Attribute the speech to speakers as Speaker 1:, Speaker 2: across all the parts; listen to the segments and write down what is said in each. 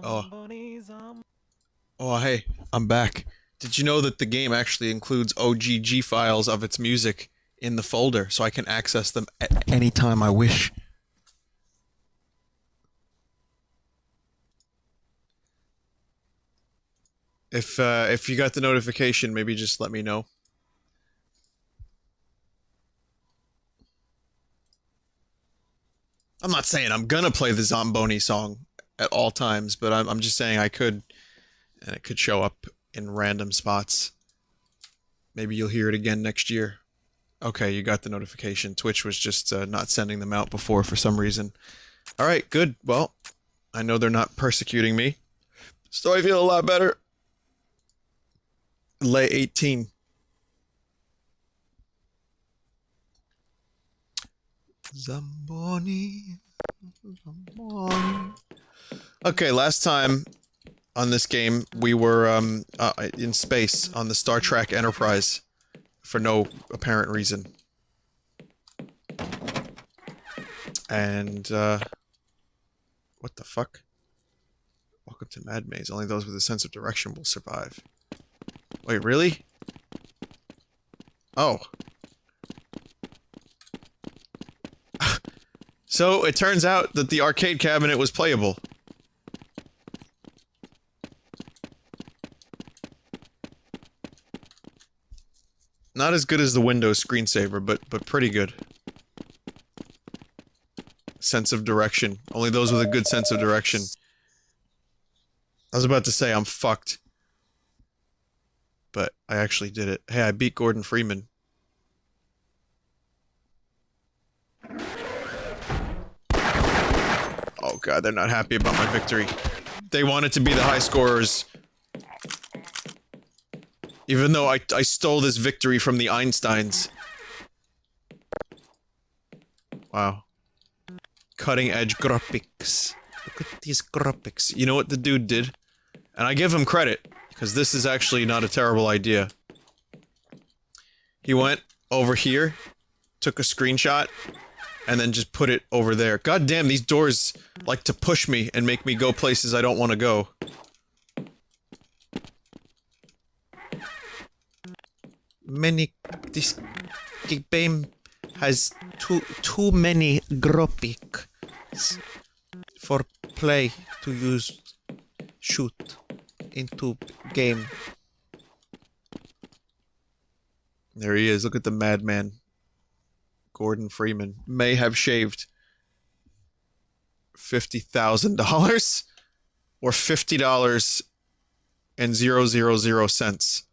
Speaker 1: Oh, hey, I'm back. Did you know that the game actually includes OGG files of its music in the folder, so I can access them at any time I wish? If you got the notification, maybe just let me know. I'm not saying I'm gonna play the Zamboni song at all times, but I'm just saying I could, and it could show up in random spots. Maybe you'll hear it again next year. Okay, you got the notification. Twitch was just not sending them out before for some reason. Alright, good. Well, I know they're not persecuting me, so I feel a lot better. Lay 18. Zamboni. Okay, last time on this game, we were in space on the Star Trek Enterprise for no apparent reason. And, what the fuck? Welcome to Mad Maze. Only those with a sense of direction will survive. Wait, really? Oh. So, it turns out that the arcade cabinet was playable. Not as good as the Windows screensaver, but pretty good. Sense of direction. Only those with a good sense of direction. I was about to say I'm fucked. But I actually did it. Hey, I beat Gordon Freeman. Oh god, they're not happy about my victory. They want it to be the high scorers. Even though I stole this victory from the Einsteins. Wow. Cutting edge graphics. Look at these graphics. You know what the dude did? And I give him credit, because this is actually not a terrible idea. He went over here, took a screenshot, and then just put it over there. God damn, these doors like to push me and make me go places I don't want to go. This game has too many graphics for play to use shoot into game. There he is. Look at the madman. Gordon Freeman may have shaved $50,000 or $50 and 000 cents.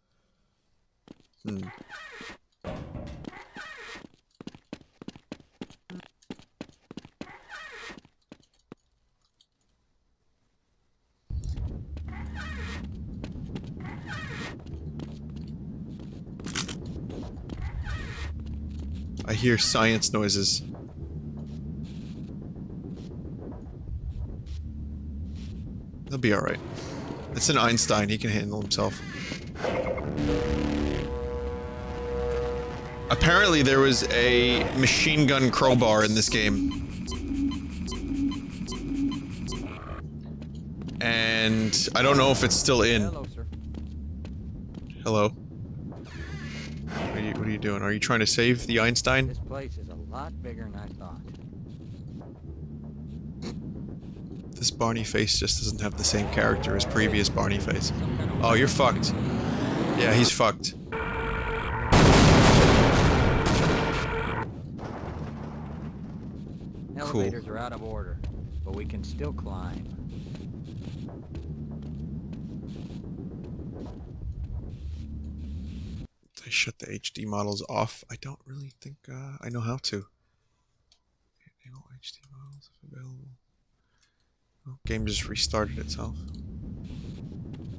Speaker 1: I hear science noises. He'll be alright. It's an Einstein, he can handle himself. Apparently there was a machine gun crowbar in this game. And I don't know if it's still in.
Speaker 2: Hello, sir.
Speaker 1: Hello. What are you doing? Are you trying to save the Einstein?
Speaker 2: This place is a lot bigger than I thought.
Speaker 1: This Barney face just doesn't have the same character as previous Barney face. Oh, you're fucked. Yeah, he's fucked.
Speaker 2: Elevators are out of order, but we can still climb.
Speaker 1: I shut the HD models off. I don't really think I know how to. Enable HD models if available. Oh, game just restarted itself.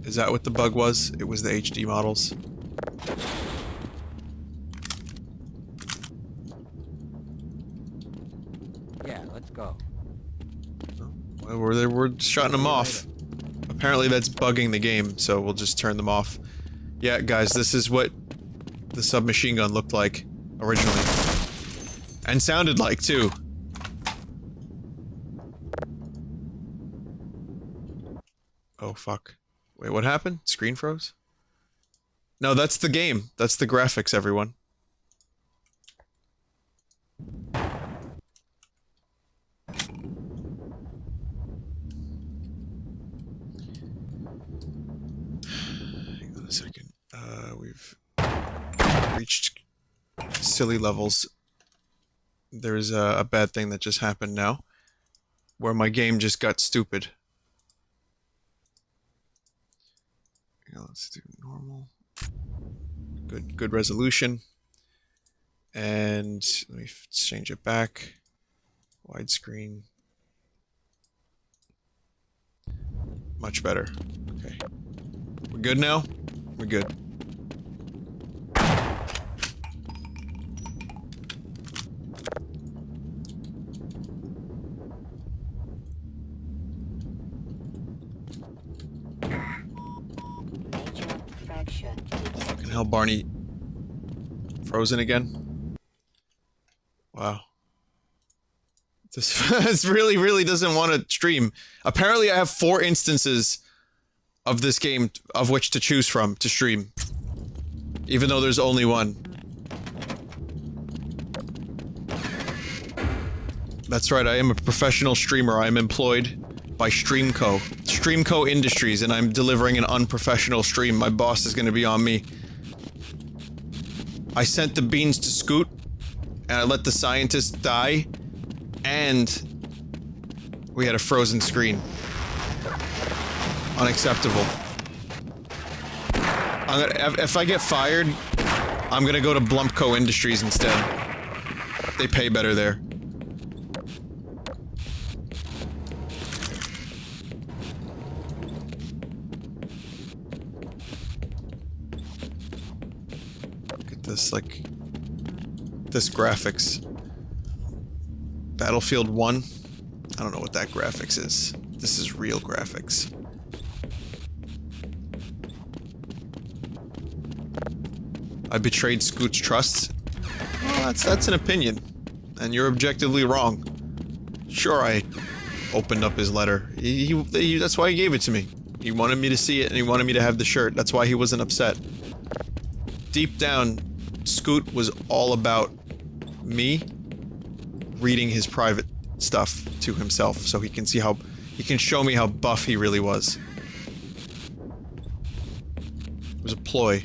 Speaker 1: Is that what the bug was? It was the HD models.
Speaker 2: Yeah, let's go.
Speaker 1: Well, we're shutting them off. Apparently that's bugging the game, so we'll just turn them off. Yeah, guys, this is what the submachine gun looked like originally. And sounded like, too. Oh, fuck. Wait, what happened? Screen froze? No, that's the game. That's the graphics, everyone. Hang on a second. We've reached silly levels. There's a bad thing that just happened now, where my game just got stupid. Let's do normal. Good resolution. And let me change it back. Widescreen. Much better. Okay. We're good now? We're good. Fucking hell, Barney. Frozen again? Wow. This really doesn't want to stream. Apparently I have 4 instances of this game of which to choose from to stream. Even though there's only one. That's right, I am a professional streamer. I am employed by Streamco Industries, and I'm delivering an unprofessional stream. My boss is gonna be on me. I sent the beans to Scoot, and I let the scientist die, and we had a frozen screen. Unacceptable. If I get fired, I'm gonna go to Blumpco Industries instead. They pay better there. Look at this, like... this graphics. Battlefield 1? I don't know what that graphics is. This is real graphics. I betrayed Scoot's trust? Well, that's an opinion. And you're objectively wrong. Sure, I opened up his letter. That's why he gave it to me. He wanted me to see it and he wanted me to have the shirt. That's why he wasn't upset. Deep down, Scoot was all about me reading his private stuff to himself so he can see how... he can show me how buff he really was. It was a ploy.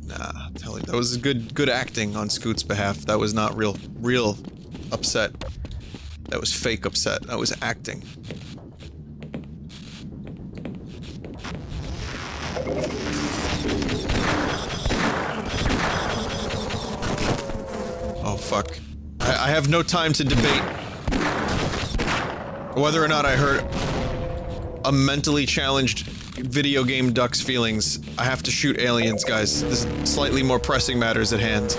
Speaker 1: Nah, tell you, that was good acting on Scoot's behalf. That was not real upset. That was fake upset. That was acting. Oh fuck. I have no time to debate whether or not I hurt a mentally challenged video game duck's feelings. I have to shoot aliens, guys. There's slightly more pressing matters at hand.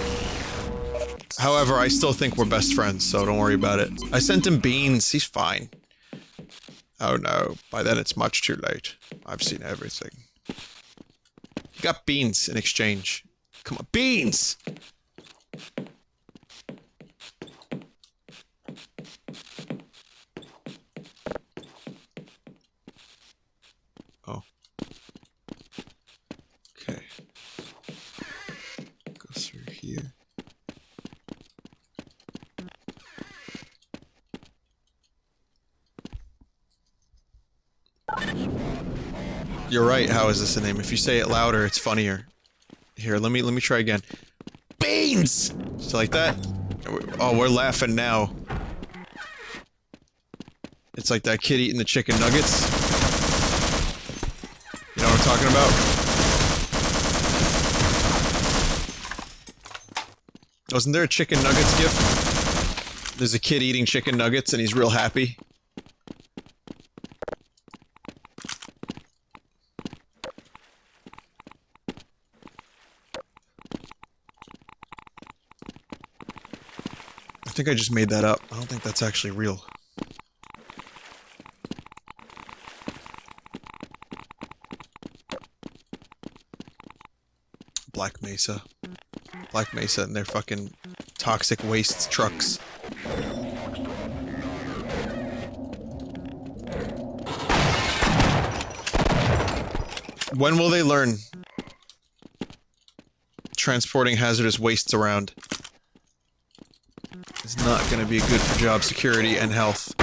Speaker 1: However, I still think we're best friends, so don't worry about it. I sent him beans. He's fine. Oh no. By then it's much too late. I've seen everything. He got beans in exchange. Come on. Beans! Oh. Okay. Go through here. You're right, how is this a name? If you say it louder, it's funnier. Here, let me try again. Beans! Just like that? Oh, we're laughing now. It's like that kid eating the chicken nuggets. You know what I'm talking about? Wasn't there a chicken nuggets gif? There's a kid eating chicken nuggets and he's real happy. I think I just made that up. I don't think that's actually real. Black Mesa. Black Mesa and their fucking toxic waste trucks. When will they learn transporting hazardous wastes around is not going to be good for job security and health?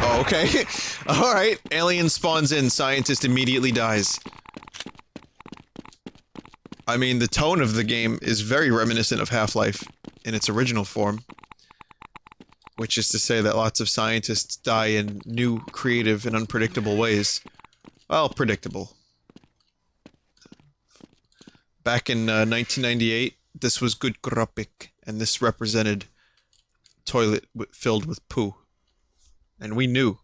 Speaker 1: Oh, okay. Alright. Alien spawns in. Scientist immediately dies. I mean, the tone of the game is very reminiscent of Half-Life in its original form. Which is to say that lots of scientists die in new, creative, and unpredictable ways. Well, predictable. Back in 1998, this was good graphic, and this represented toilet filled with poo. And we knew.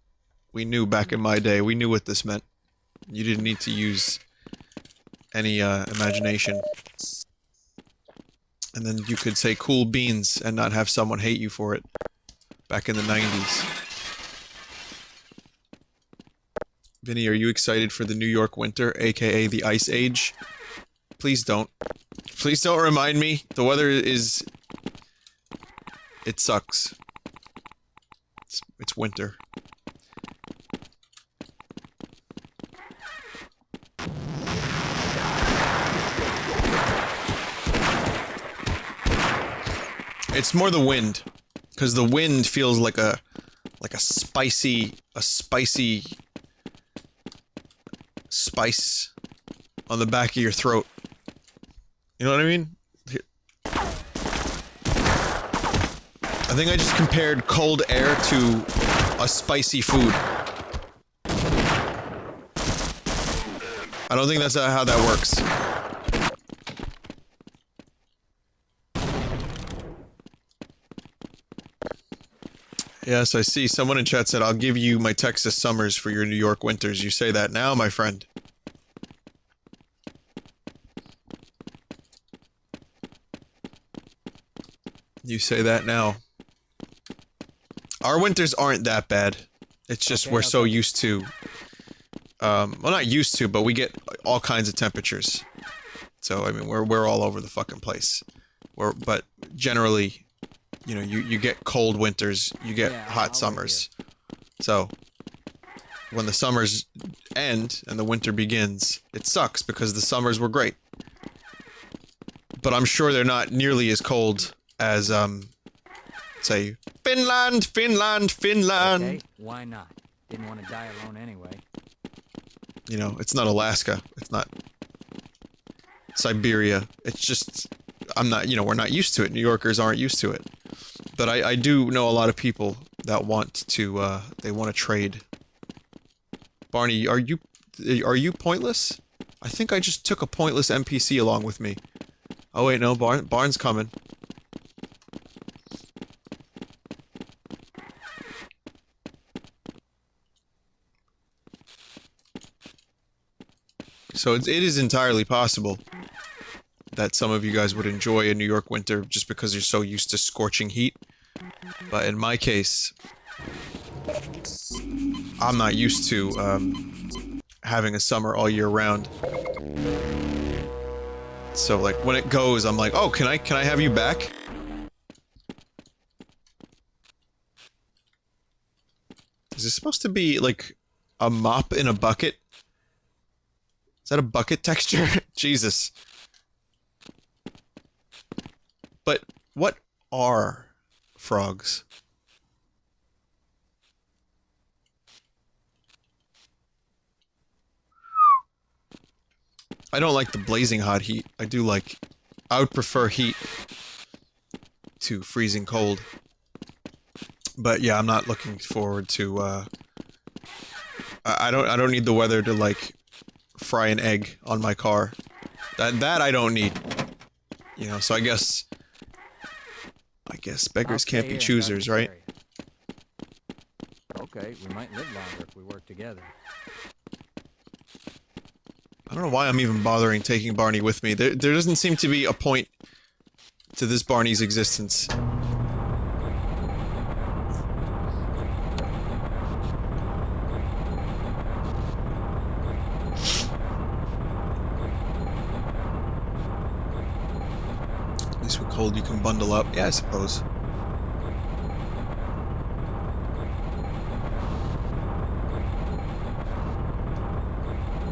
Speaker 1: We knew back in my day. We knew what this meant. You didn't need to use any imagination. And then you could say cool beans and not have someone hate you for it. Back in the 90s. Vinny, are you excited for the New York winter, aka the Ice Age? Please don't. Please don't remind me. The weather is... It sucks. It's winter. It's more the wind. Because the wind feels like a spicy spice on the back of your throat. You know what I mean? I think I just compared cold air to a spicy food. I don't think that's how that works. Yes, I see. Someone in chat said, I'll give you my Texas summers for your New York winters. You say that now, my friend. You say that now. Our winters aren't that bad. It's just we're so used to... well, not used to, but we get all kinds of temperatures. So, I mean, we're all over the fucking place. But generally... You know, you get cold winters, you get hot summers. So, when the summers end and the winter begins, it sucks because the summers were great. But I'm sure they're not nearly as cold as, say, Finland!
Speaker 2: Okay, why not? Didn't want to die alone anyway.
Speaker 1: You know, it's not Alaska. It's not Siberia. It's just, we're not used to it. New Yorkers aren't used to it. But I do know a lot of people that want to, they want to trade. Barney, are you pointless? I think I just took a pointless NPC along with me. Oh wait, no, Barn's coming. So it is entirely possible that some of you guys would enjoy a New York winter just because you're so used to scorching heat. But in my case, I'm not used to having a summer all year round. So like when it goes, I'm like, oh, can I have you back? Is this supposed to be like a mop in a bucket? Is that a bucket texture? Jesus. But what are frogs? I don't like the blazing hot heat. I would prefer heat to freezing cold. But yeah, I'm not looking forward to, I don't need the weather to, like, fry an egg on my car. That I don't need. You know, so I guess beggars can't be choosers, right?
Speaker 2: Okay, we might live longer if we work together.
Speaker 1: I don't know why I'm even bothering taking Barney with me. There doesn't seem to be a point to this Barney's existence. At least with cold you can bundle up. Yeah, I suppose.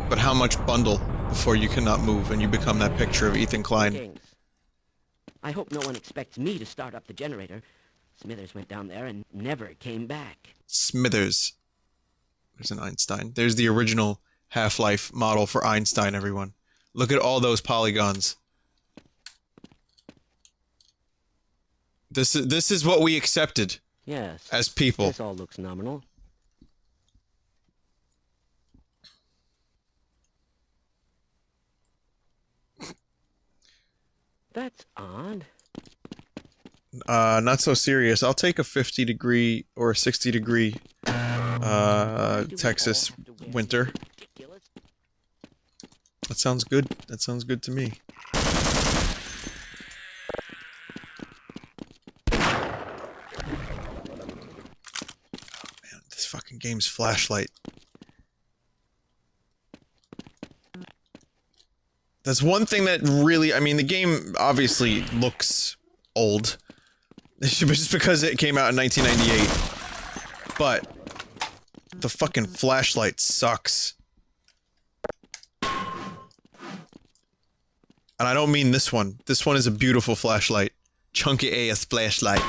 Speaker 1: But how much bundle before you cannot move and you become that picture of Ethan Klein?
Speaker 3: I hope no one expects me to start up the generator. Smithers went down there and never came back.
Speaker 1: Smithers. There's an Einstein. There's the original Half-Life model for Einstein, everyone. Look at all those polygons. This is what we accepted.
Speaker 3: Yes.
Speaker 1: As people.
Speaker 3: This all looks nominal. That's odd.
Speaker 1: Not so serious. I'll take a 50-degree or a 60-degree Texas winter. That sounds good. That sounds good to me. Oh man, this fucking game's flashlight. That's one thing that really, I mean, the game obviously looks old. Just because it came out in 1998. But the fucking flashlight sucks. And I don't mean this one. This one is a beautiful flashlight. Chunky ass flashlight.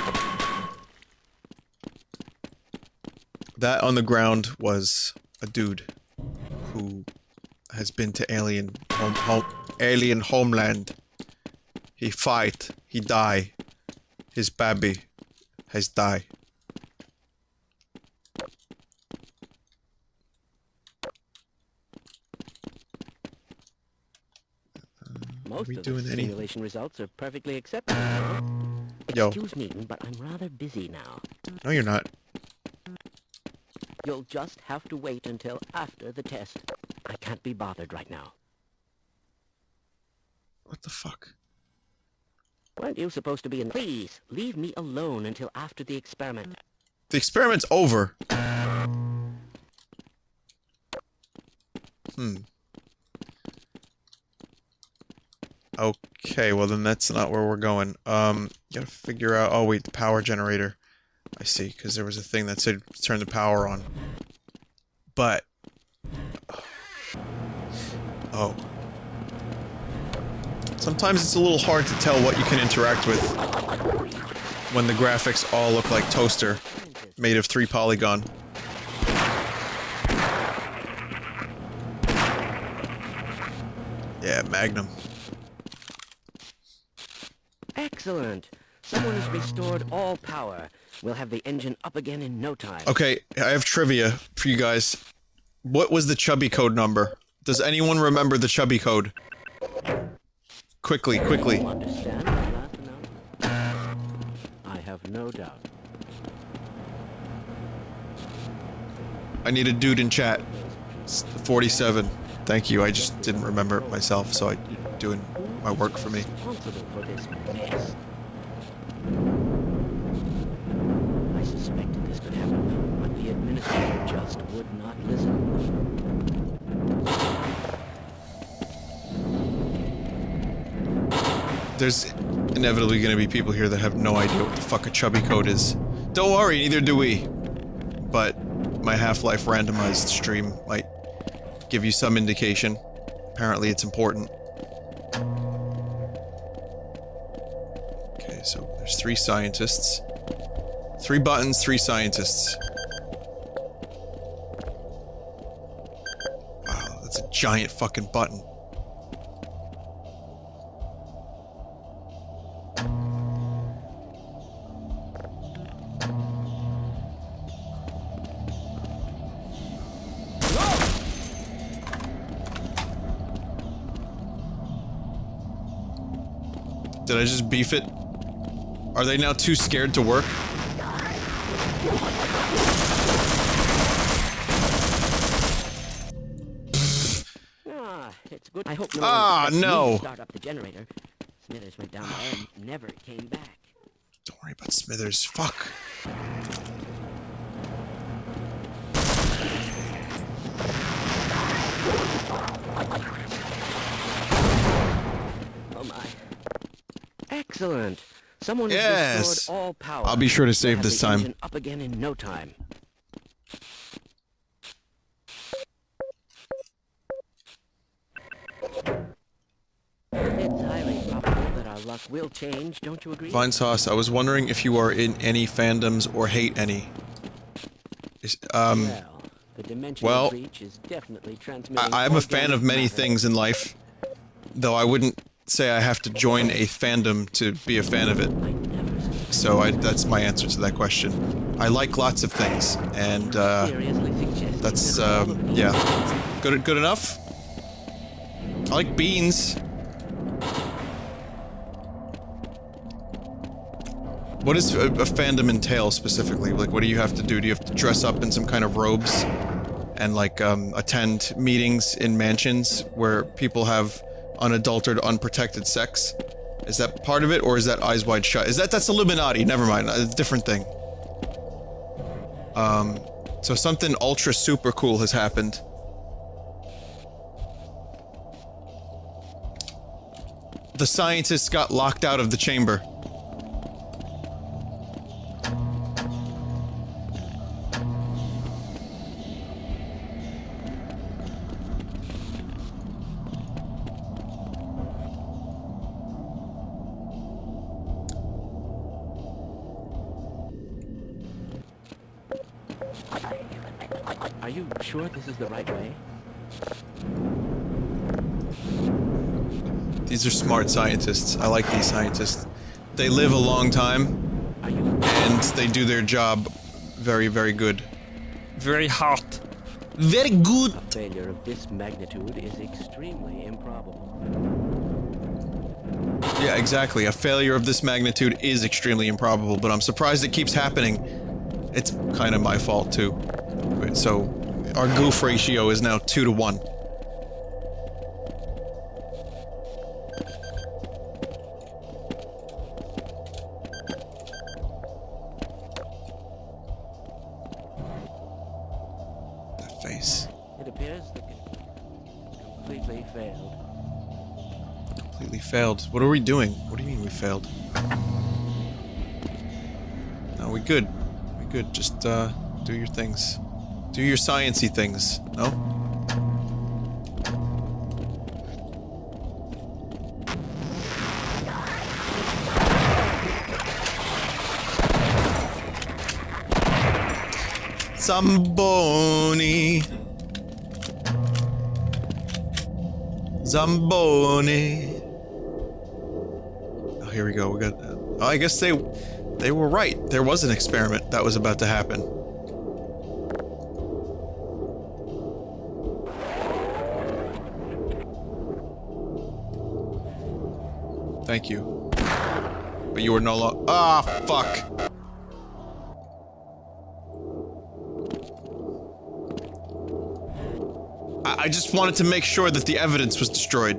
Speaker 1: That on the ground was a dude who has been to alien homeland. He fight. He die. His baby has died.
Speaker 3: Most of
Speaker 1: doing
Speaker 3: the
Speaker 1: any-
Speaker 3: simulation results are perfectly acceptable.
Speaker 1: Yo.
Speaker 3: Excuse me, but I'm rather busy now.
Speaker 1: No, you're not.
Speaker 3: You'll just have to wait until after the test. I can't be bothered right now.
Speaker 1: What the fuck?
Speaker 3: Weren't you supposed to be in? Please, leave me alone until after the experiment.
Speaker 1: The experiment's over. Okay, well then that's not where we're going. Gotta figure out... Oh wait, the power generator. I see, because there was a thing that said turn the power on. But... Oh. Sometimes it's a little hard to tell what you can interact with when the graphics all look like toaster, made of 3 polygon. Yeah, Magnum.
Speaker 3: Excellent. Someone has restored all power. We'll have the engine up again in no time.
Speaker 1: Okay, I have trivia for you guys. What was the chubby code number? Does anyone remember the chubby code? Quickly, quickly.
Speaker 3: You understand that now? I have no doubt.
Speaker 1: I need a dude in chat. It's 47. Thank you, I just didn't remember it myself, so I'm doing my work for me.
Speaker 3: Responsible for this mess. I suspected this could happen, but the administrator just would not listen.
Speaker 1: There's inevitably gonna be people here that have no idea what the fuck a chubby code is. Don't worry, neither do we. But my Half-Life randomized stream might give you some indication. Apparently it's important. Okay, so there's 3 scientists. 3 buttons, 3 scientists. Wow, that's a giant fucking button. Did I just beef it? Are they now too scared to work?
Speaker 3: It's good. I hope no
Speaker 1: Ah,
Speaker 3: one expects me
Speaker 1: no.
Speaker 3: to start up the generator. Smithers went down there and never came back.
Speaker 1: Don't worry about Smithers. Fuck.
Speaker 3: Oh my. Excellent. Someone has
Speaker 1: Yes.
Speaker 3: restored all power.
Speaker 1: I'll be sure to save
Speaker 3: Have
Speaker 1: this
Speaker 3: the
Speaker 1: time.
Speaker 3: engine up again in no time. It's highly probable that our luck will change, don't you agree?
Speaker 1: Vinesauce, I was wondering if you are in any fandoms or hate any.
Speaker 3: Well, the dimensional
Speaker 1: well,
Speaker 3: breach is definitely transmitting.
Speaker 1: I'm a fan of
Speaker 3: organic
Speaker 1: many
Speaker 3: matter.
Speaker 1: things in life, though I wouldn't say I have to join a fandom to be a fan of it.
Speaker 3: I never suspected.
Speaker 1: So that's my answer to that question. I like lots of things, and
Speaker 3: Seriously suggesting
Speaker 1: that's
Speaker 3: that all of these-
Speaker 1: yeah, good enough. I like beans. What does a fandom entail specifically? Like, what do you have to do? Do you have to dress up in some kind of robes and like attend meetings in mansions where people have unadulterated, unprotected sex? Is that part of it, or is that Eyes Wide Shut? That's Illuminati. Never mind, it's a different thing. So something ultra super cool has happened. The scientists got locked out of the chamber.
Speaker 3: Are you sure this is the right way?
Speaker 1: These are smart scientists. I like these scientists. They live a long time,
Speaker 3: Are you?
Speaker 1: and they do their job very, very good.
Speaker 4: Very hot.
Speaker 1: Very good!
Speaker 3: A failure of this magnitude is extremely improbable.
Speaker 1: Yeah, exactly. A failure of this magnitude is extremely improbable, but I'm surprised it keeps happening. It's kind of my fault, too. So, our goof ratio is now 2 to 1. That face.
Speaker 3: It appears that it completely failed.
Speaker 1: Completely failed. What are we doing? What do you mean we failed? No, we good. We good. Just, do your things. Do your science-y things. No? Zamboni. Zamboni. Oh, here we go. We got. Oh, I guess they were right. There was an experiment that was about to happen. Thank you. But you were no longer. Ah, fuck. I just wanted to make sure that the evidence was destroyed.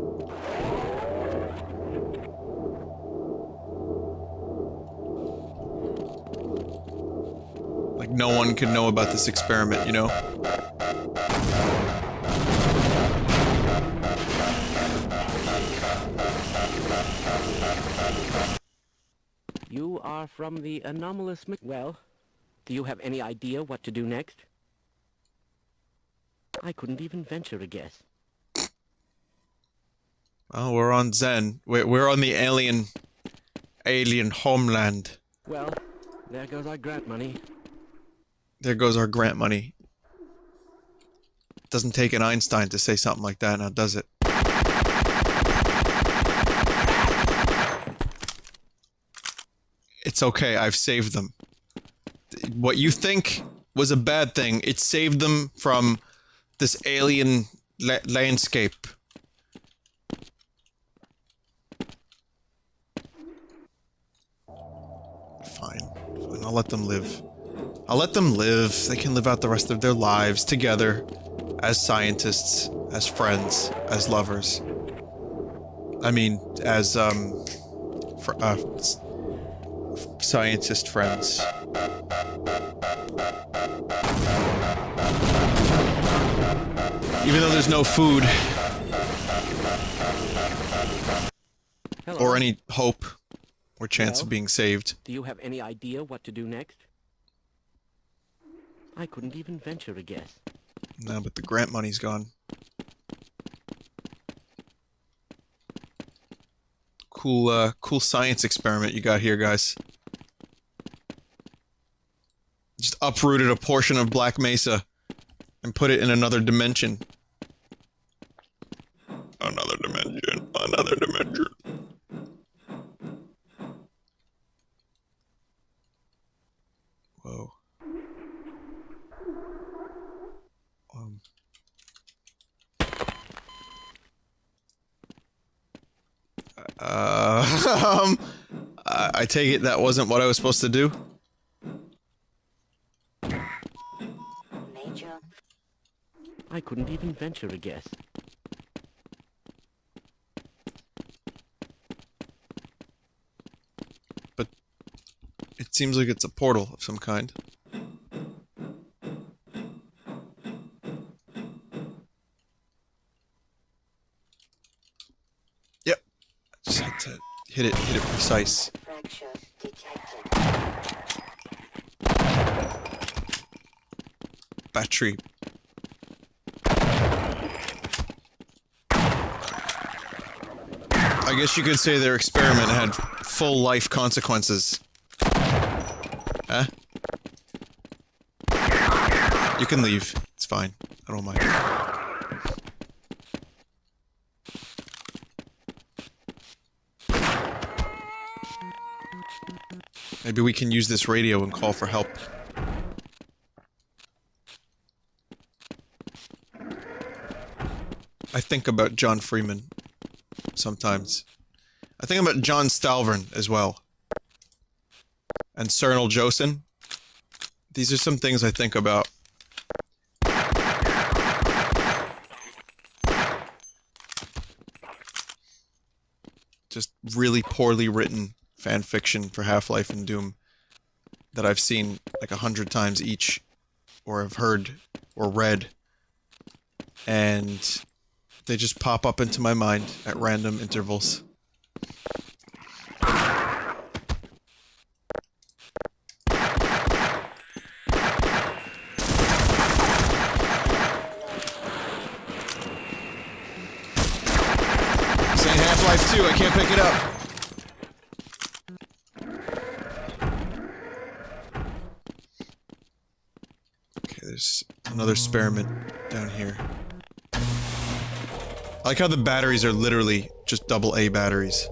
Speaker 1: Like, no one could know about this experiment, you know?
Speaker 3: You are from the anomalous Well, do you have any idea what to do next? I couldn't even venture a guess.
Speaker 1: Well, we're on Zen. We're on the alien homeland.
Speaker 3: Well, there goes our grant money.
Speaker 1: There goes our grant money. Doesn't take an Einstein to say something like that, now does it? It's okay, I've saved them. What you think was a bad thing, it saved them from this alien landscape. Fine. Fine, I'll let them live. I'll let them live. They can live out the rest of their lives together, as scientists, as friends, as lovers. I mean, as, scientist friends. Even though there's no food
Speaker 3: Hello.
Speaker 1: or any hope or chance
Speaker 3: Well?
Speaker 1: of being saved.
Speaker 3: Do you have any idea what to do next? I couldn't even venture a guess.
Speaker 1: No, but the grant money's gone. Cool science experiment you got here, guys. Just uprooted a portion of Black Mesa and put it in another dimension. Another dimension. Another dimension. Whoa. I take it that wasn't what I was supposed to do?
Speaker 3: Major. I couldn't even venture a guess.
Speaker 1: But it seems like it's a portal of some kind. Yep. I just had to hit it precise. Battery. I guess you could say their experiment had full life consequences. Huh? You can leave. It's fine. I don't mind. Maybe we can use this radio and call for help. I think about John Freeman sometimes. I think about John Stalvern as well. And Cernal Josen. These are some things I think about. Just really poorly written fan fiction for Half-Life and Doom that I've seen like 100 times each, or have heard or read, and they just pop up into my mind at random intervals. Saying Half-Life 2, I can't pick it up. Okay, there's another experiment down here. I like how the batteries are literally just AA batteries.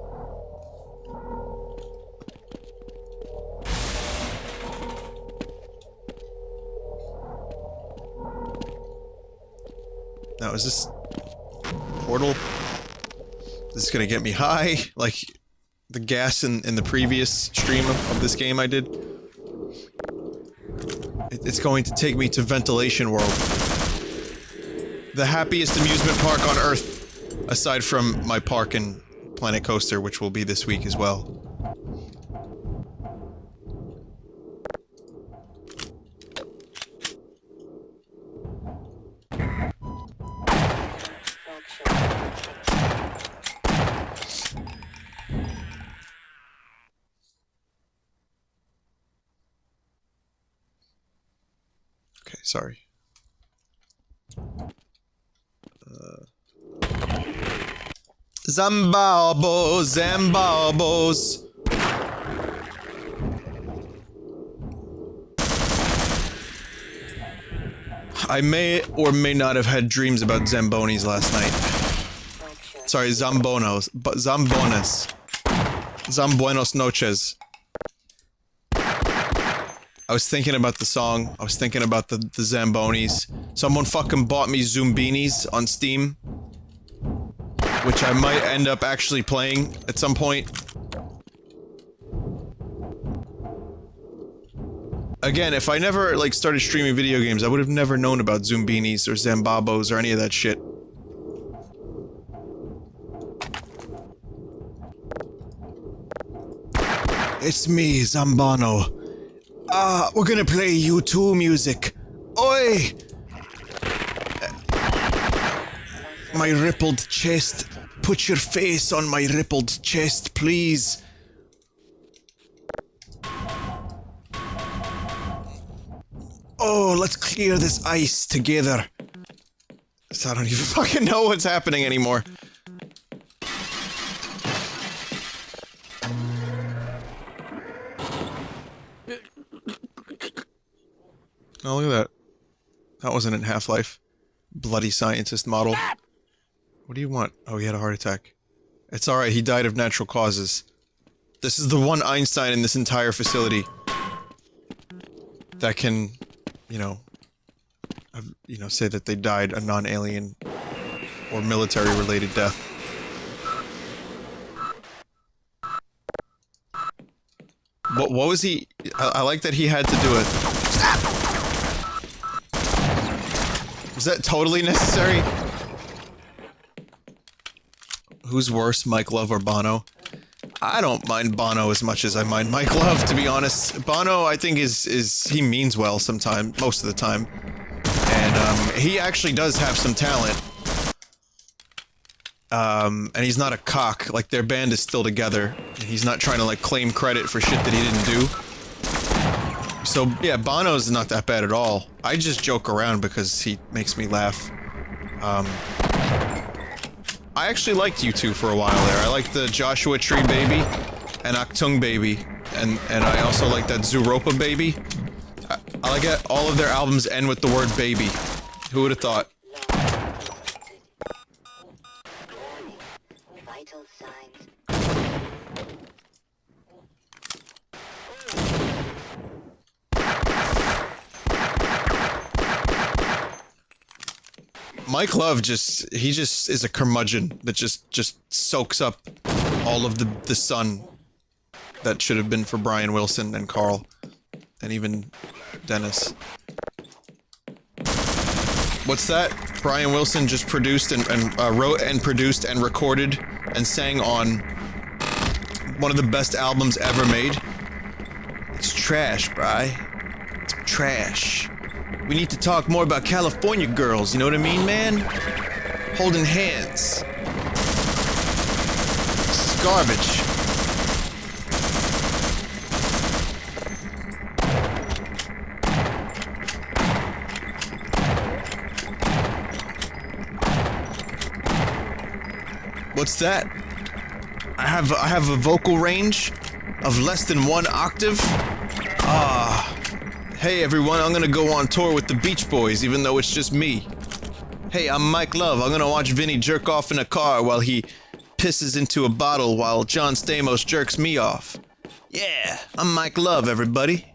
Speaker 1: Now, is this portal? This is gonna get me high, like the gas in the previous stream of this game I did. It's going to take me to Ventilation World. The happiest amusement park on Earth. Aside from my park in Planet Coaster, which will be this week as well. Okay, sorry. Zambabos, Zambabos. I may or may not have had dreams about Zambonis last night. Sorry, Zambonos, but Zambonas. Zambuenos noches. I was thinking about the song. I was thinking about the Zambonis. Someone fucking bought me Zoombinis on Steam, which I might end up actually playing at some point. Again, if I never, like, started streaming video games, I would have never known about Zoombinis or Zambabos or any of that shit. it's me, Zambano. We're gonna play U2 music. Oi! My rippled chest. Put your face on my rippled chest, please. Oh, let's clear this ice together. So I don't even fucking know what's happening anymore. Oh, look at that. That wasn't in Half-Life. Bloody scientist model. What do you want? Oh, he had a heart attack. It's alright, he died of natural causes. This is the one Einstein in this entire facility that can, you know, say that they died a non-alien or military-related death. What was he? I like that he had to do it. Stop! Was that totally necessary? Who's worse, Mike Love or Bono? I don't mind Bono as much as I mind Mike Love, to be honest. Bono, I think, he means well sometimes, most of the time. And, he actually does have some talent. And he's not a cock, like, their band is still together. And he's not trying to, like, claim credit for shit that he didn't do. So, yeah, Bono's not that bad at all. I just joke around because he makes me laugh. I actually liked U2 for a while there. I liked the Joshua Tree Baby and Achtung Baby, and I also like that Zooropa Baby. I like it. All of their albums end with the word baby. Who would have thought?
Speaker 5: Vital signs.
Speaker 1: Mike Love he just is a curmudgeon that just soaks up all of the sun that should have been for Brian Wilson and Carl, and even Dennis. What's that? Brian Wilson just produced and wrote and produced and recorded and sang on one of the best albums ever made. It's trash, Bri. It's trash. We need to talk more about California girls, you know what I mean, man? Holding hands. This is garbage. What's that? I have a vocal range of less than 1 octave? Hey everyone, I'm gonna go on tour with the Beach Boys, even though it's just me. Hey, I'm Mike Love. I'm gonna watch Vinny jerk off in a car while he pisses into a bottle while John Stamos jerks me off. Yeah, I'm Mike Love, everybody.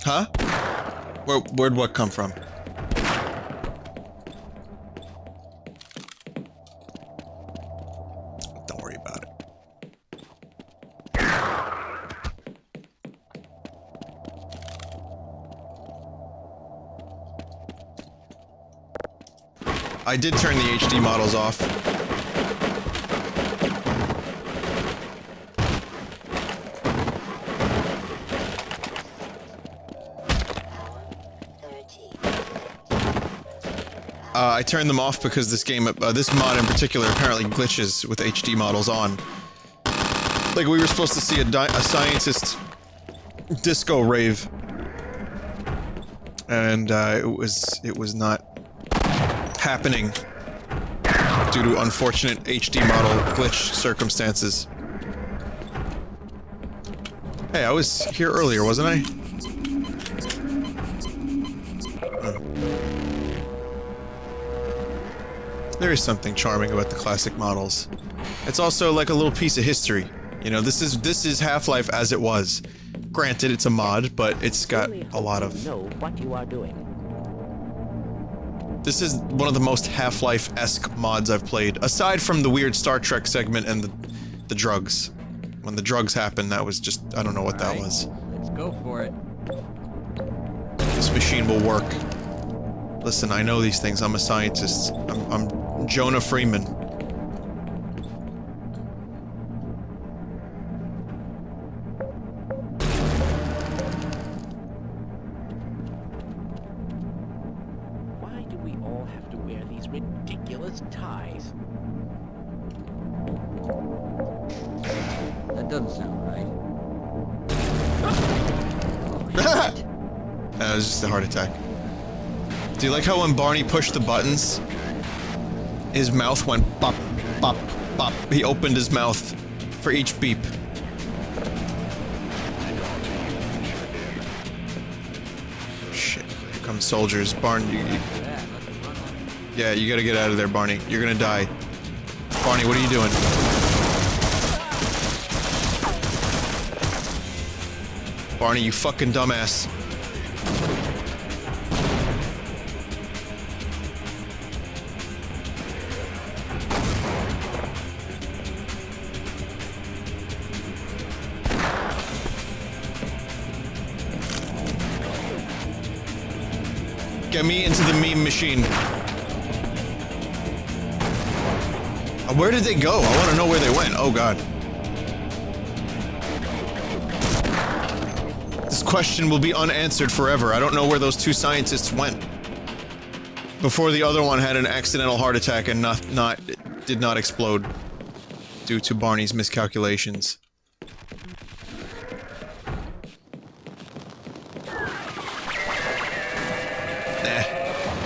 Speaker 1: Huh? Where'd what come from? Don't worry about it. I did turn the HD models off. I turned them off because this game, this mod in particular, apparently glitches with HD models on. Like, we were supposed to see a scientist disco rave. And, it was not happening due to unfortunate HD model glitch circumstances. Hey, I was here earlier, wasn't I? There is something charming about the classic models. It's also like a little piece of history. You know, this is Half-Life as it was. Granted, it's a mod, but it's got a lot of...
Speaker 3: Know what you are doing.
Speaker 1: This is one of the most Half-Life-esque mods I've played, aside from the weird Star Trek segment and the drugs. When the drugs happened, that was just, I don't know what that was.
Speaker 2: Let's go for it.
Speaker 1: This machine will work. Listen, I know these things. I'm a scientist. I'm Jonah Freeman.
Speaker 3: Why do we all have to wear these ridiculous ties?
Speaker 2: That doesn't sound right.
Speaker 1: That was just a heart attack. Do you like how when Barney pushed the buttons, his mouth went bop, bop, bop? He opened his mouth for each beep. Shit, here come soldiers. Yeah, you gotta get out of there, Barney. You're gonna die. Barney, what are you doing? Barney, you fucking dumbass. Get me into the meme machine. Where did they go? I want to know where they went. Oh god. This question will be unanswered forever. I don't know where those two scientists went. Before the other one had an accidental heart attack and did not explode due to Barney's miscalculations.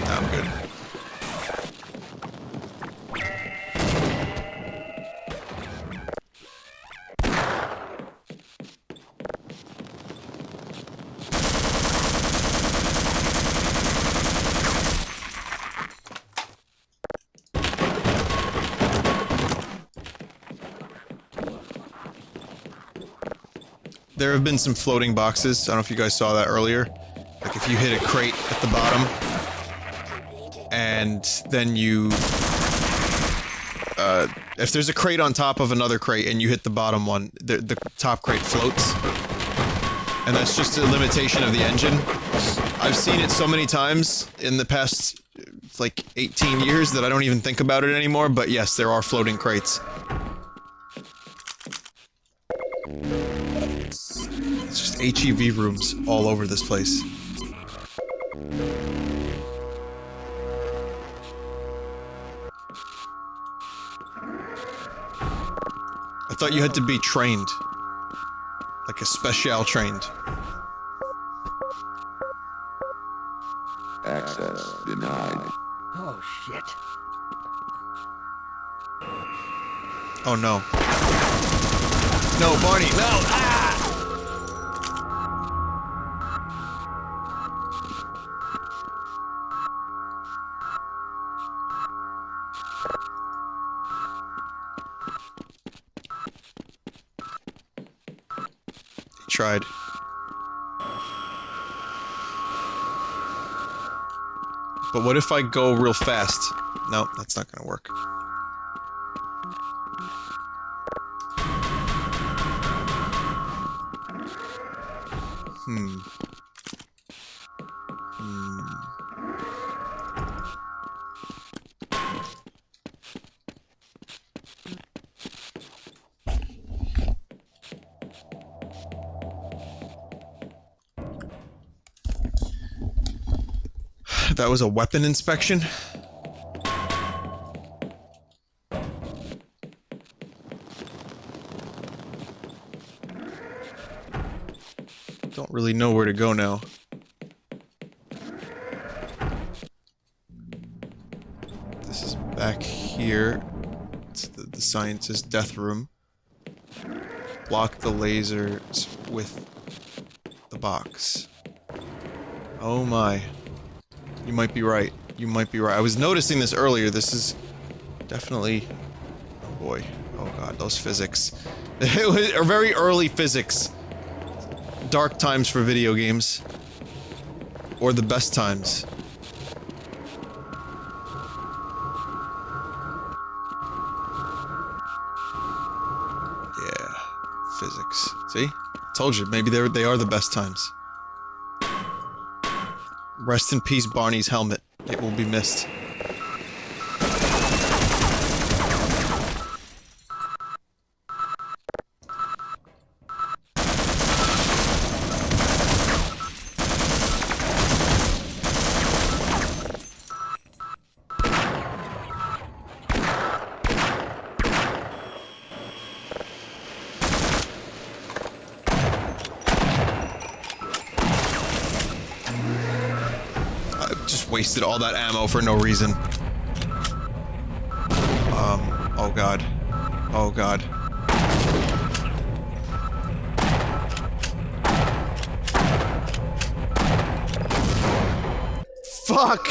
Speaker 1: I'm good. There have been some floating boxes. I don't know if you guys saw that earlier. Like if you hit a crate at the bottom, and then you... if there's a crate on top of another crate and you hit the bottom one, the top crate floats. And that's just a limitation of the engine. I've seen it so many times in the past, like, 18 years that I don't even think about it anymore, but yes, there are floating crates. It's just HEV rooms all over this place. I thought you had to be trained. Like a special trained.
Speaker 5: Access denied.
Speaker 2: Oh, shit.
Speaker 1: Oh no. No, Barney, no! Ah! He tried. But what if I go real fast? No, that's not gonna work. That was a weapon inspection? Don't really know where to go now. This is back here. It's the scientist death room. Block the lasers with the box. Oh my. You might be right. You might be right. I was noticing this earlier. This is definitely... Oh boy. Oh god, those physics. It was very early physics. Dark times for video games. Or the best times. physics. See? Told you, maybe they are the best times. Rest in peace, Barney's helmet. It will be missed. Wasted all that ammo for no reason. Oh god. Oh god. Fuck!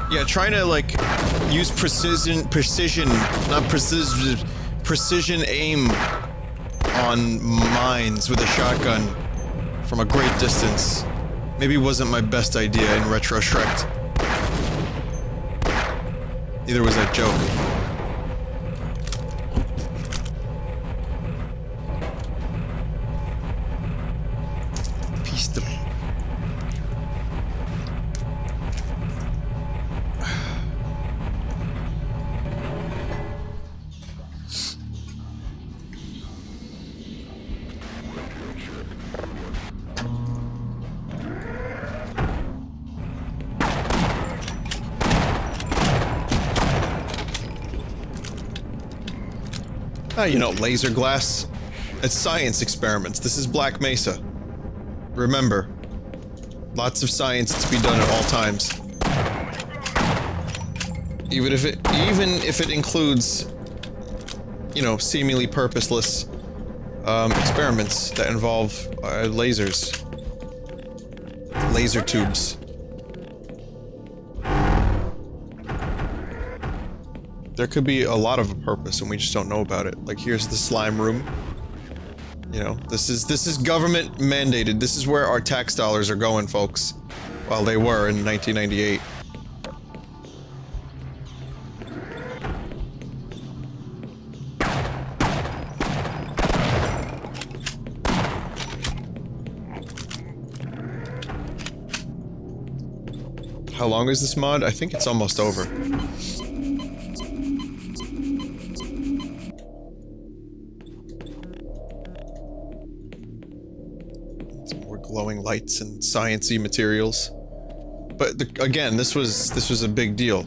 Speaker 1: Yeah, trying to like use precision aim on mines with a shotgun from a great distance maybe wasn't my best idea in retrospect. Neither was that joke. Piece de... you know, laser glass. It's science experiments. This is Black Mesa. Remember, lots of science to be done at all times. Even if it includes, you know, seemingly purposeless experiments that involve lasers, laser tubes. There could be a lot of a purpose and we just don't know about it. Like, here's the slime room. You know, this is government mandated. This is where our tax dollars are going, folks. Well, they were in 1998. How long is this mod? I think it's almost over. Glowing lights and science-y materials. But again, this was a big deal.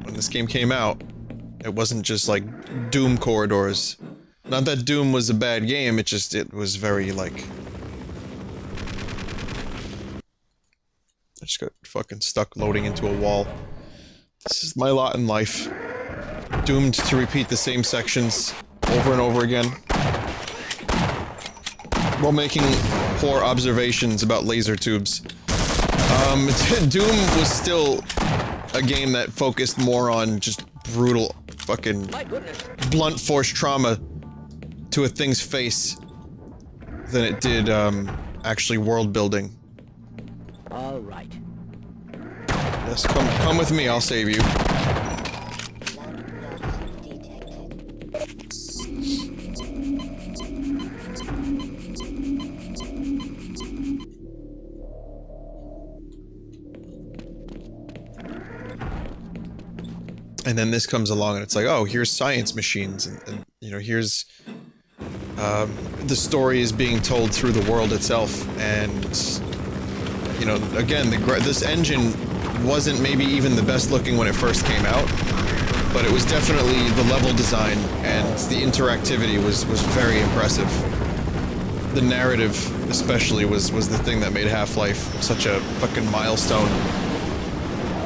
Speaker 1: When this game came out, it wasn't just like Doom corridors. Not that Doom was a bad game, it was very like... I just got fucking stuck loading into a wall. This is my lot in life. Doomed to repeat the same sections over and over again. While making poor observations about laser tubes. Doom was still a game that focused more on just brutal fucking blunt force trauma to a thing's face than it did actually world building.
Speaker 3: All right.
Speaker 1: Yes, come with me, I'll save you. And then this comes along and it's like, oh, here's science machines, and you know, here's the story is being told through the world itself, and you know, again, this engine wasn't maybe even the best looking when it first came out, but it was definitely the level design and the interactivity was very impressive. The narrative, especially, was the thing that made Half-Life such a fucking milestone.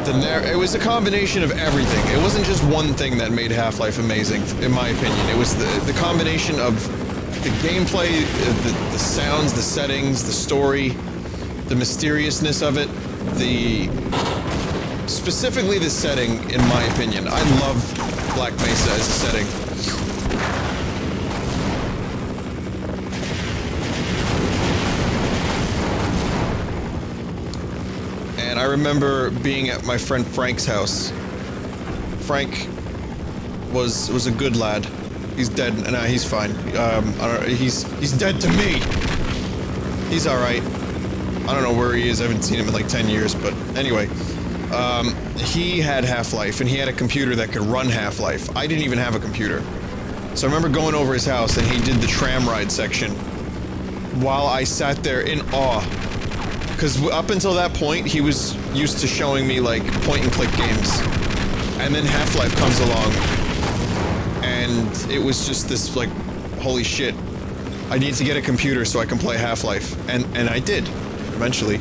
Speaker 1: It was a combination of everything. It wasn't just one thing that made Half-Life amazing, in my opinion. It was the combination of the gameplay, the sounds, the settings, the story, the mysteriousness of it, specifically the setting, in my opinion. I love Black Mesa as a setting. I remember being at my friend Frank's house. Frank was a good lad. He's dead. Nah, he's fine. He's dead to me. He's all right. I don't know where he is. I haven't seen him in like 10 years. But anyway, he had Half-Life, and he had a computer that could run Half-Life. I didn't even have a computer. So I remember going over his house, and he did the tram ride section. While I sat there in awe. Because up until that point, he was used to showing me, like, point-and-click games. And then Half-Life comes along. And it was just this, like, holy shit. I need to get a computer so I can play Half-Life. And I did. Eventually.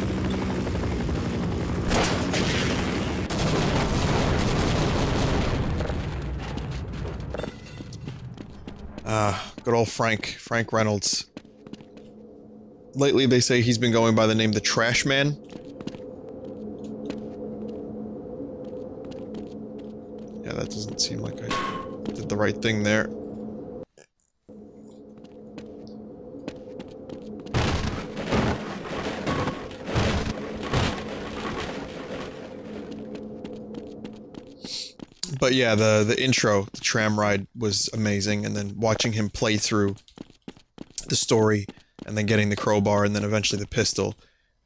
Speaker 1: Good old Frank Reynolds. Lately, they say he's been going by the name the Trash Man. Yeah, that doesn't seem like I did the right thing there. But yeah, the intro, the tram ride was amazing, and then watching him play through the story, and then getting the crowbar, and then eventually the pistol,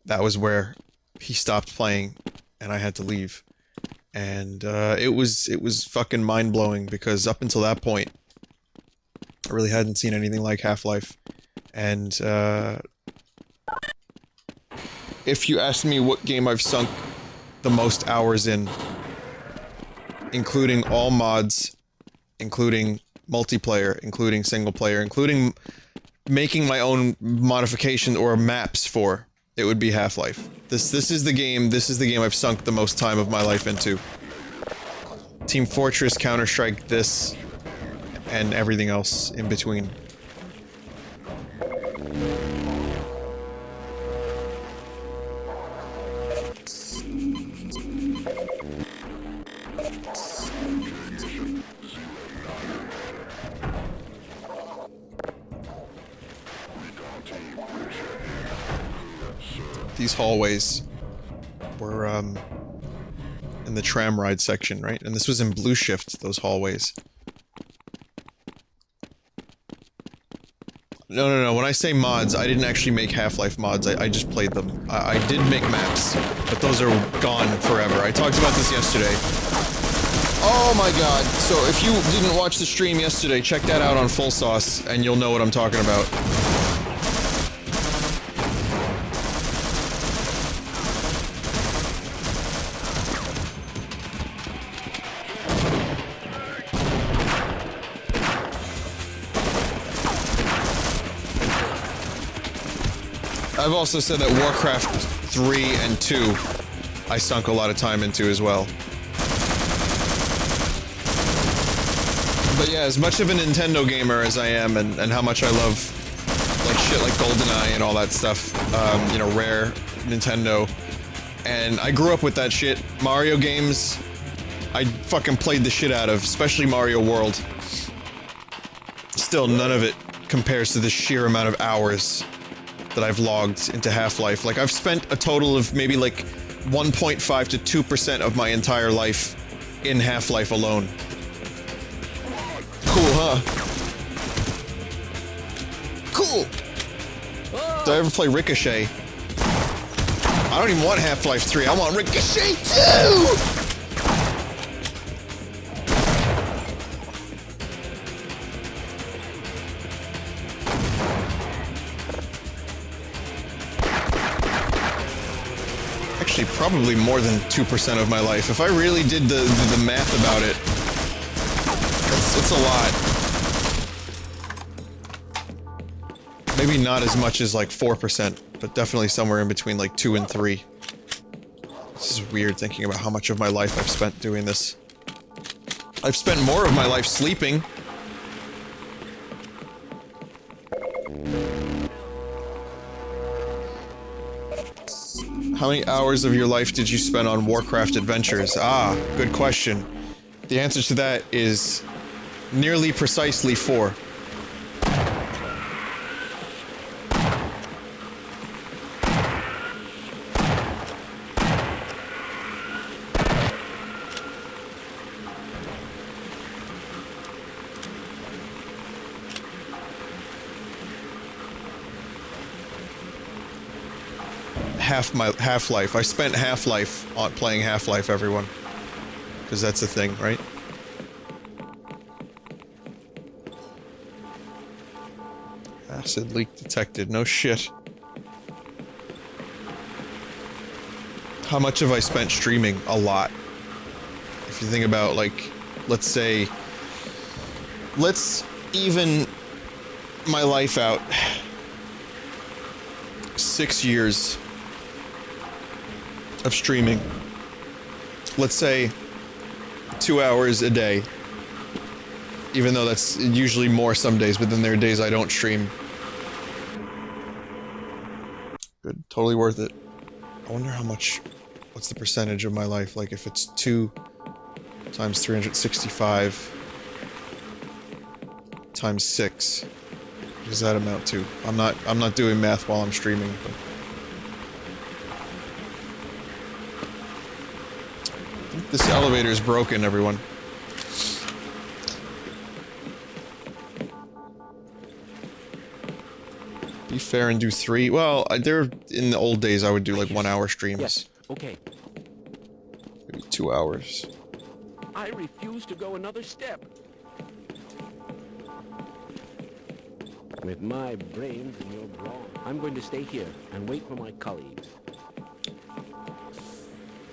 Speaker 1: that was where he stopped playing, and I had to leave. And it was fucking mind-blowing, because up until that point, I really hadn't seen anything like Half-Life. And if you asked me what game I've sunk the most hours in, including all mods, including multiplayer, including single player, including making my own modification or maps for, it would be Half-Life. This is the game I've sunk the most time of my life into. Team Fortress, Counter-Strike, this, and everything else in between. These hallways were, in the tram ride section, right? And this was in Blue Shift, those hallways. No, when I say mods, I didn't actually make Half-Life mods, I just played them. I did make maps, but those are gone forever. I talked about this yesterday. Oh my god, so if you didn't watch the stream yesterday, check that out on Full Sauce, and you'll know what I'm talking about. I've also said that Warcraft 3 and 2, I sunk a lot of time into as well. But yeah, as much of a Nintendo gamer as I am, and how much I love, like, shit like GoldenEye and all that stuff, you know, Rare, Nintendo, and I grew up with that shit. Mario games, I fucking played the shit out of, especially Mario World. Still, none of it compares to the sheer amount of hours that I've logged into Half-Life. Like, I've spent a total of maybe like 1.5 to 2% of my entire life in Half-Life alone. Cool, huh? Cool! Did I ever play Ricochet? I don't even want Half-Life 3, I want Ricochet 2! Actually, probably more than 2% of my life. If I really did the math about it, it's a lot. Maybe not as much as like 4%, but definitely somewhere in between like 2 and 3. This is weird thinking about how much of my life I've spent doing this. I've spent more of my life sleeping. How many hours of your life did you spend on Warcraft Adventures? Ah, good question. The answer to that is nearly precisely 4. Half-Life. I spent Half-Life on playing Half-Life, everyone. Because that's a thing, right? Acid leak detected. No shit. How much have I spent streaming? A lot. If you think about, like, let's say... Let's even my life out. 6 years of streaming. Let's say 2 hours a day. Even though that's usually more some days, but then there are days I don't stream. Good. Totally worth it. I wonder how much... What's the percentage of my life? Like, if it's 2 times 365 times 6. What does that amount to? I'm not doing math while I'm streaming, but... I think this elevator is broken, everyone. Be fair and do 3. Well, in the old days I would do like 1 hour streams.
Speaker 3: Yes, okay.
Speaker 1: Maybe 2 hours.
Speaker 3: I refuse to go another step. With my brains in your brawn, I'm going to stay here and wait for my colleagues.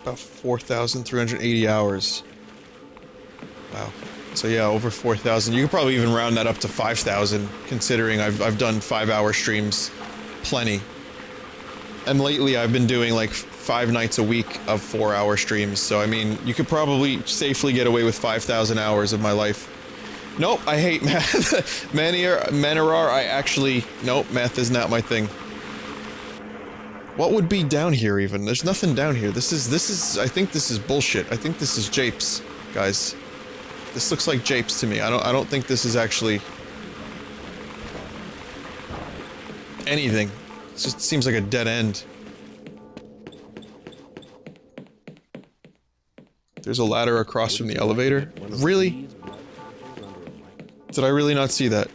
Speaker 1: About 4,380 hours. Wow. So yeah, over 4,000. You could probably even round that up to 5,000, considering I've done 5-hour streams. Plenty. And lately I've been doing like 5 nights a week of 4-hour streams, so I mean, you could probably safely get away with 5,000 hours of my life. Nope, I hate math. Manirar, I actually... Nope, math is not my thing. What would be down here, even? There's nothing down here. This is... I think this is bullshit. I think this is japes, guys. This looks like japes to me. I don't think this is actually... anything. It just seems like a dead end. There's a ladder across from the elevator? Really? Did I really not see that?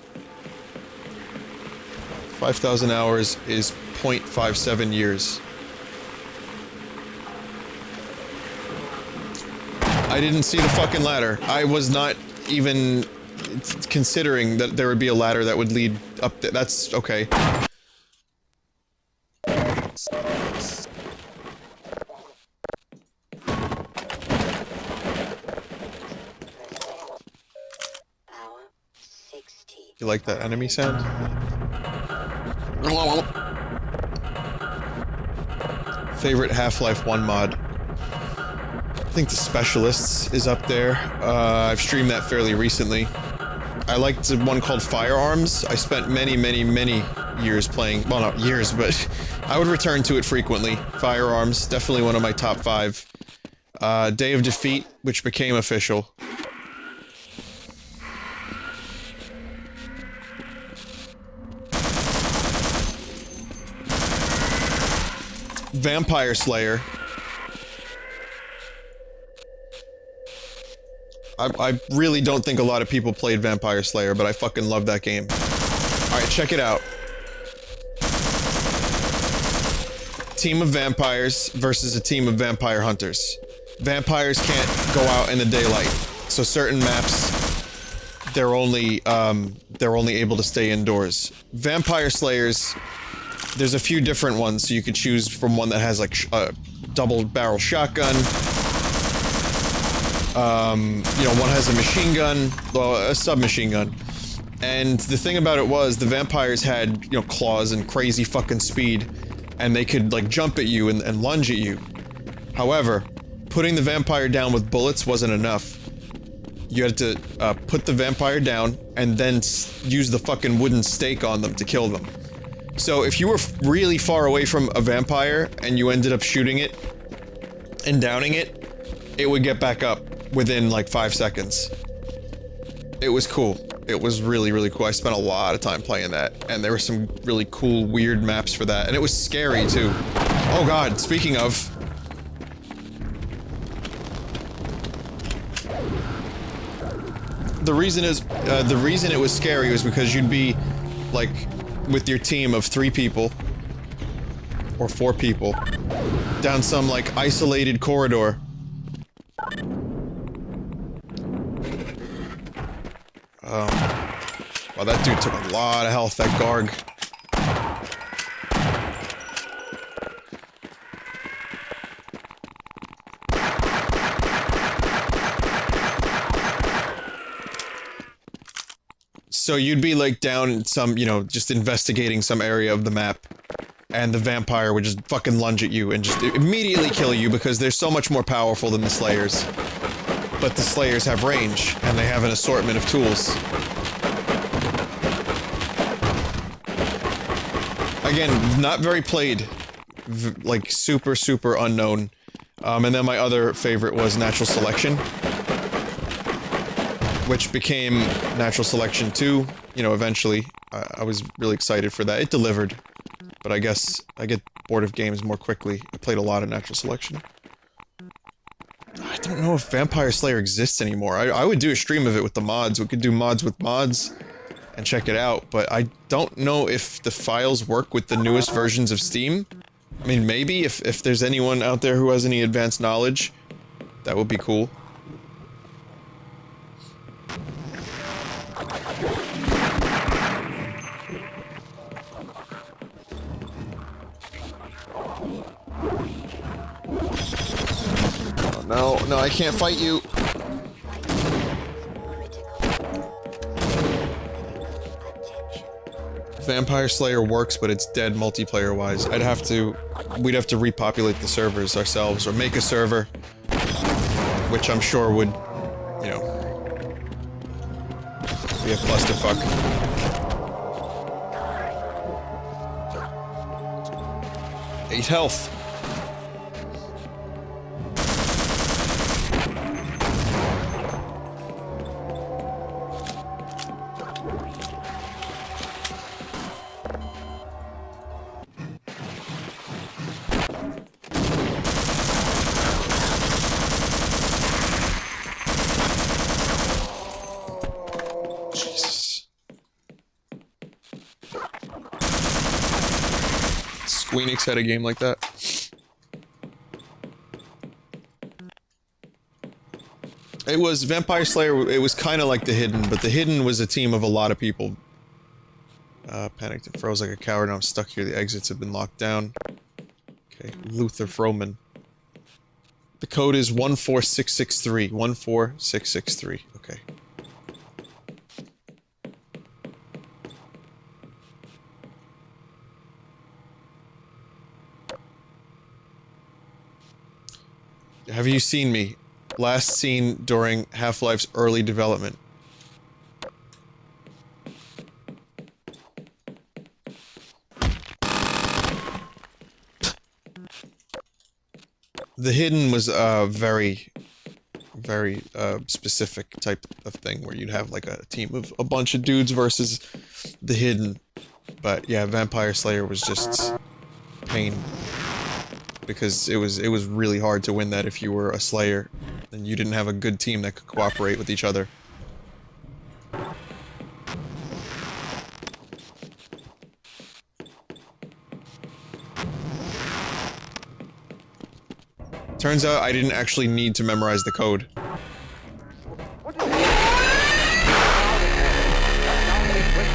Speaker 1: 5,000 hours is 0.57 years. I didn't see the fucking ladder. I was not even considering that there would be a ladder that would lead up there. That's okay. You like that enemy sound? Favorite Half-Life 1 mod? I think the Specialists is up there. I've streamed that fairly recently. I liked one called Firearms. I spent many years playing, well, not years, but I would return to it frequently. Firearms, definitely one of my top 5. Day of Defeat, which became official. Vampire Slayer. I really don't think a lot of people played Vampire Slayer, but I fucking love that game. Alright, check it out. Team of vampires versus a team of vampire hunters. Vampires can't go out in the daylight, so certain maps, they're only able to stay indoors. Vampire Slayers, there's a few different ones, so you could choose from one that has like a double-barrel shotgun. You know, one has a machine gun, well, a submachine gun. And the thing about it was, the vampires had, you know, claws and crazy fucking speed, and they could, like, jump at you and lunge at you. However, putting the vampire down with bullets wasn't enough. You had to, put the vampire down, and then use the fucking wooden stake on them to kill them. So if you were really far away from a vampire, and you ended up shooting it, and downing it, it would get back up within, like, 5 seconds. It was cool. It was really cool. I spent a lot of time playing that, and there were some really cool, weird maps for that, and it was scary, too. Oh god, speaking of... The reason it was scary was because you'd be, like, with your team of 3 people, or 4 people down some, like, isolated corridor. Wow, that dude took a lot of health, that Garg. So you'd be, like, down in some, you know, just investigating some area of the map, and the vampire would just fucking lunge at you and just immediately kill you because they're so much more powerful than the Slayers. But the Slayers have range, and they have an assortment of tools. Again, not very played. Like, super, super unknown. And then my other favorite was Natural Selection, which became Natural Selection 2, you know, eventually. I was really excited for that. It delivered, but I guess I get bored of games more quickly. I played a lot of Natural Selection. I don't know if Vampire Slayer exists anymore. I would do a stream of it with the mods. We could do mods with mods and check it out, but I don't know if the files work with the newest versions of Steam. I mean, maybe, if there's anyone out there who has any advanced knowledge, that would be cool. No, no, I can't fight you. Vampire Slayer works, but it's dead multiplayer-wise. We'd have to repopulate the servers ourselves, or make a server, which I'm sure would, you know, be a clusterfuck. 8 health. Squeenix had a game like that. It was Vampire Slayer, it was kind of like The Hidden, but The Hidden was a team of a lot of people. Panicked and froze like a coward, now I'm stuck here, the exits have been locked down. Okay, Luther Froman. The code is 14663. 14663, okay. Have you seen me? Last seen during Half-Life's early development. The Hidden was a very specific type of thing where you'd have like a team of a bunch of dudes versus The Hidden. But yeah, Vampire Slayer was just pain. Because it was really hard to win that if you were a Slayer, and you didn't have a good team that could cooperate with each other. Turns out I didn't actually need to memorize the code.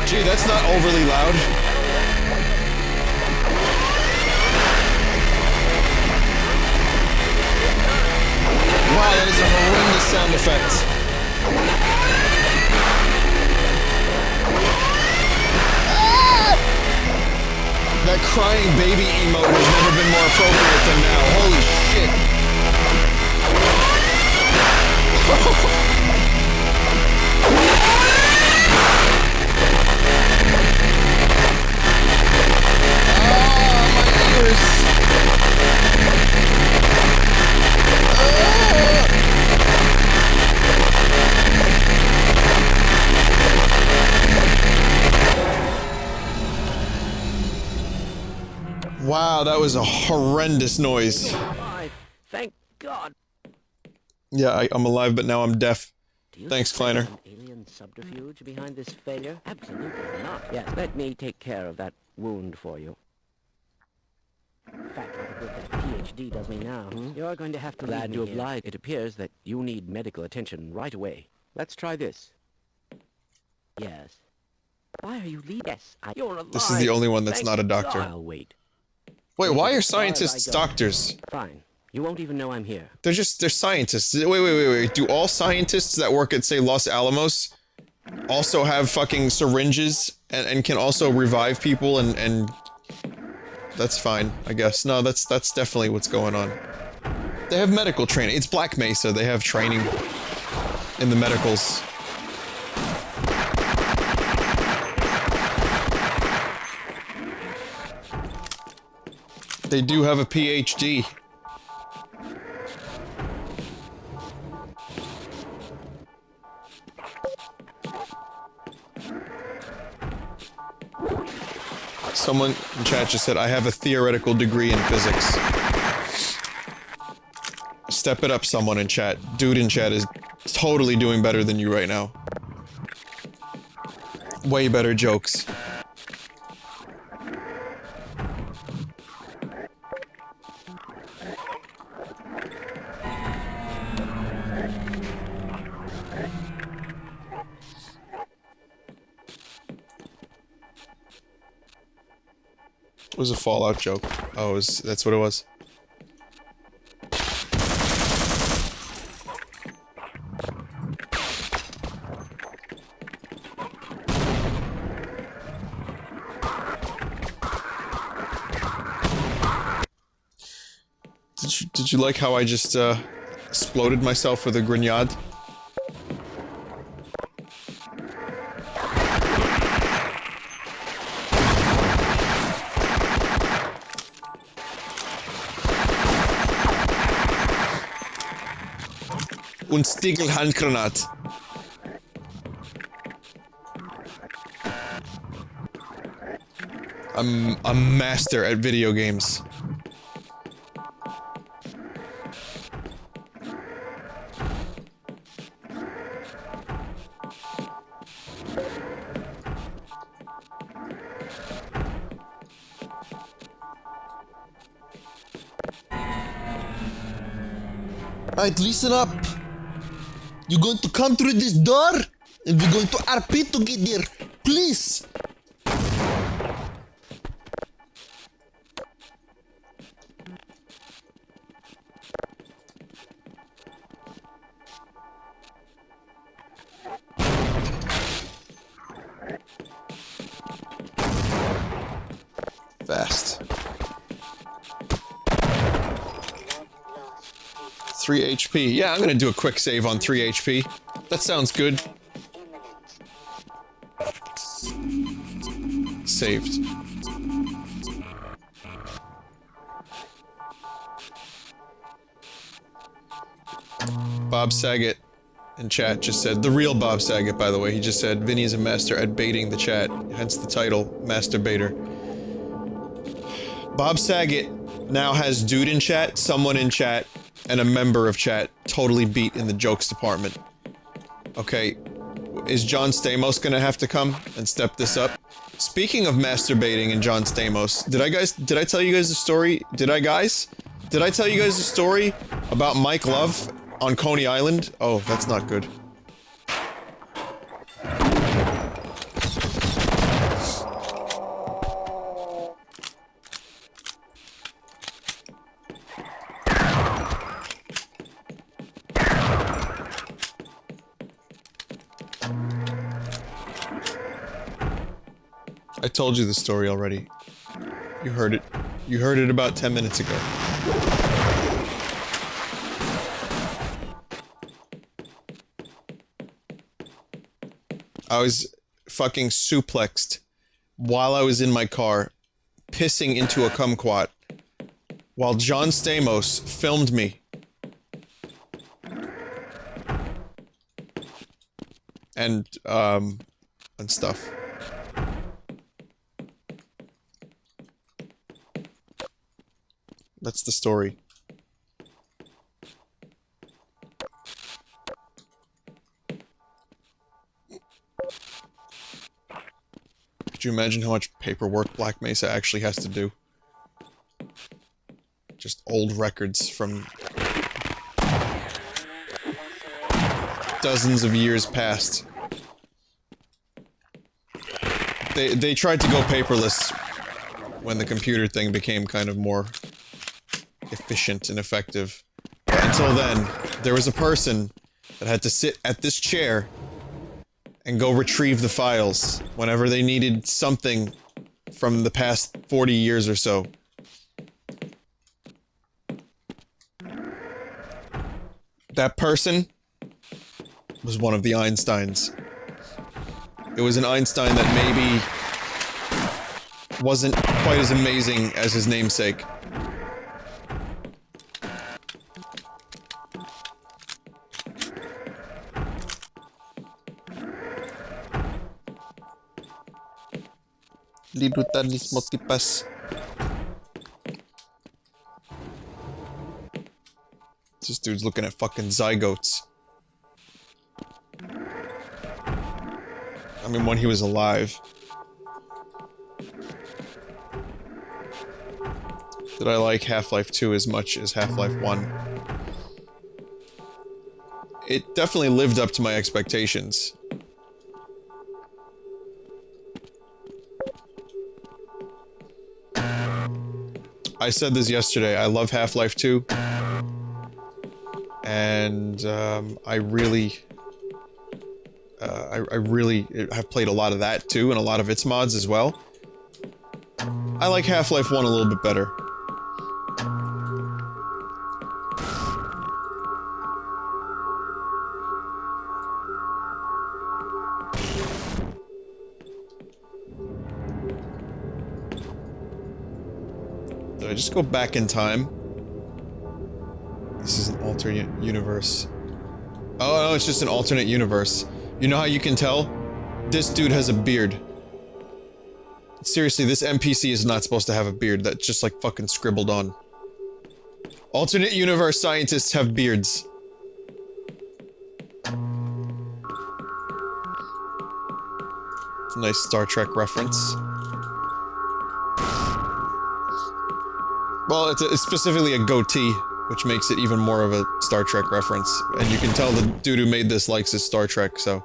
Speaker 1: Gee, that's not overly loud. Wow, that is a horrendous sound effect. That crying baby emote has never been more appropriate than now. Holy shit. Oh, my ears. Wow, that was a horrendous noise.
Speaker 3: Thank God.
Speaker 1: Yeah, I'm alive, but now I'm deaf.
Speaker 3: Do you
Speaker 1: Thanks,
Speaker 3: think there's
Speaker 1: Kleiner.
Speaker 3: an alien subterfuge behind this failure? Absolutely not. Yes, let me take care of that wound for you. PhD does me now, hmm? You're going to have to
Speaker 5: Glad
Speaker 3: leave
Speaker 5: to
Speaker 3: me here.
Speaker 5: oblige. It appears that you need medical attention right away. Let's try this.
Speaker 3: Yes. Why are you leaving? Yes, you're alive.
Speaker 1: This is the only one that's
Speaker 3: Thank
Speaker 1: not a doctor.
Speaker 3: God.
Speaker 5: I'll wait.
Speaker 1: Wait, why are
Speaker 3: As far as
Speaker 1: scientists
Speaker 3: I go.
Speaker 1: doctors?
Speaker 3: Fine. You won't even know I'm here.
Speaker 1: They're scientists. Wait. Do all scientists that work at, say, Los Alamos also have fucking syringes and can also revive people and that's fine, I guess. No, that's definitely what's going on. They have medical training. It's Black Mesa. They have training in the medicals. They do have a PhD. Someone in chat just said, I have a theoretical degree in physics. Step it up, someone in chat. Dude in chat is totally doing better than you right now. Way better jokes. It was a Fallout joke. Oh, that's what it was. Did you like how I just exploded myself with a grenade? Und Stickelhandgranat. I'm a master at video games. Alright, listen up. You're going to come through this door, and we're going to RP to get there. Please. Fast. 3 HP. Yeah, I'm gonna do a quick save on 3 HP. That sounds good. Saved. Bob Saget in chat just said, the real Bob Saget, by the way, he just said, Vinny is a master at baiting the chat, hence the title, Masturbator. Bob Saget now has dude in chat, someone in chat, and a member of chat totally beat in the jokes department. Okay, is John Stamos gonna have to come and step this up? Speaking of masturbating and John Stamos, did I tell you guys the story? Did I tell you guys the story about Mike Love on Coney Island? Oh, that's not good. I told you the story already. You heard it. You heard it about 10 minutes ago. I was fucking suplexed while I was in my car, pissing into a kumquat, while John Stamos filmed me. And stuff. That's the story. Could you imagine how much paperwork Black Mesa actually has to do? just old records from dozens of years past. They tried to go paperless when the computer thing became kind of more efficient and effective. But until then, there was a person that had to sit at this chair and go retrieve the files whenever they needed something from the past 40 years or so. That person was one of the Einsteins. It was an Einstein that maybe wasn't quite as amazing as his namesake. Lidutanis motipas. This dude's looking at fucking zygotes. I mean, when he was alive. Did I like Half-Life 2 as much as Half-Life 1? It definitely lived up to my expectations. I said this yesterday, I love Half-Life 2. And, I really have played a lot of that too, and a lot of its mods as well. I like Half-Life 1 a little bit better. Did I just go back in time? This is an alternate universe. Oh no, it's just an alternate universe. You know how you can tell? This dude has a beard. Seriously, this NPC is not supposed to have a beard. That's just like fucking scribbled on. Alternate universe scientists have beards. It's a nice Star Trek reference. Well, it's specifically a goatee, which makes it even more of a Star Trek reference. And you can tell the dude who made this likes his Star Trek, so...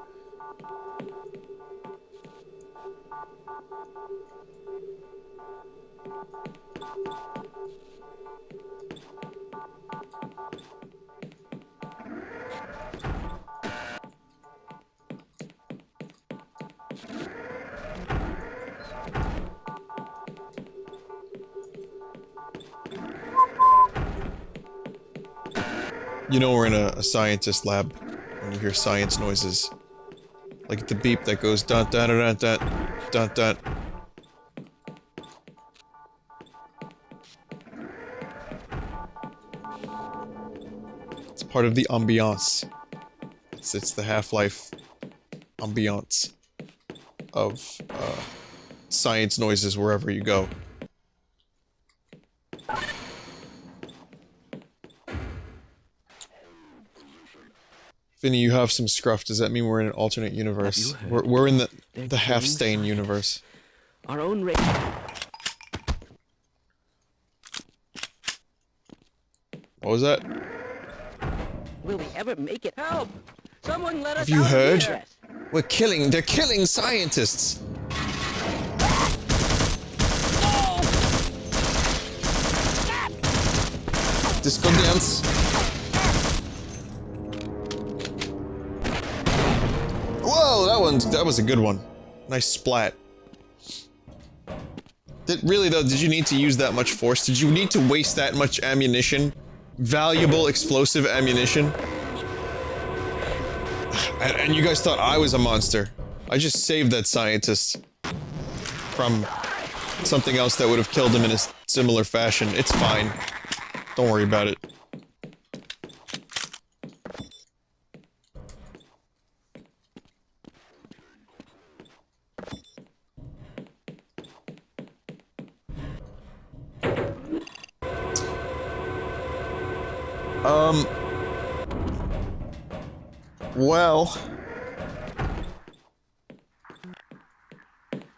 Speaker 1: You know we're in a scientist lab when you hear science noises. Like the beep that goes dun dun dun dun dun dun. It's part of the ambiance. It's the Half-Life ambiance of science noises wherever you go. Vinny, you have some scruff. Does that mean we're in an alternate universe? We're in the half-stain universe.
Speaker 3: Our own race.
Speaker 1: What was that?
Speaker 3: Will we ever make it? Help! Someone let us
Speaker 1: Have you
Speaker 3: out
Speaker 1: heard?
Speaker 3: Here.
Speaker 1: They're killing scientists! Disco dance. Whoa, that was a good one. Nice splat. Really though, did you need to use that much force? Did you need to waste that much ammunition? Valuable explosive ammunition? And you guys thought I was a monster. I just saved that scientist from something else that would have killed him in a similar fashion. It's fine. Don't worry about it. Well... I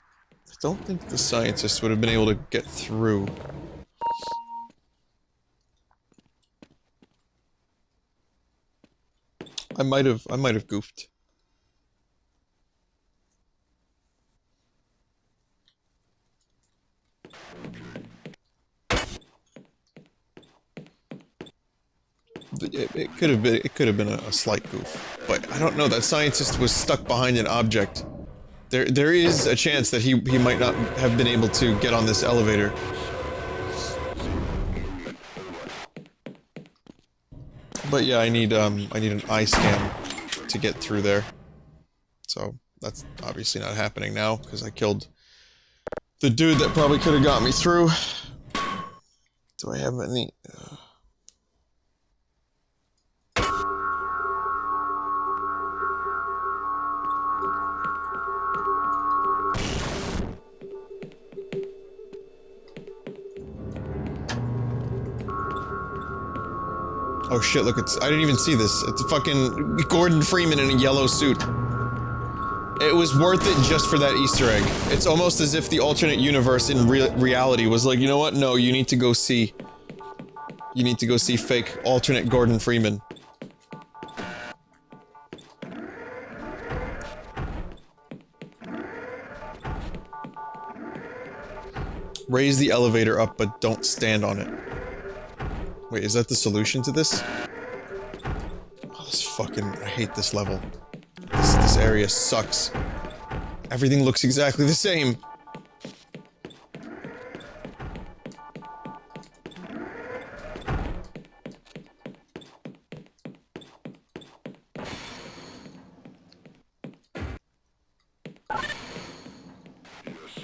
Speaker 1: don't think the scientists would have been able to get through. I might have goofed. It could have been a slight goof, but I don't know. That scientist was stuck behind an object. There is a chance that he might not have been able to get on this elevator. But yeah, I need an eye scan to get through there. So that's obviously not happening now because I killed the dude that probably could have got me through. Do I have any? Oh shit, look, I didn't even see this. It's a fucking Gordon Freeman in a yellow suit. It was worth it just for that Easter egg. It's almost as if the alternate universe in reality was like, you know what? No, you need to go see... You need to go see fake alternate Gordon Freeman. Raise the elevator up, but don't stand on it. Wait, is that the solution to this? Oh, this fucking... I hate this level. This area sucks. Everything looks exactly the same.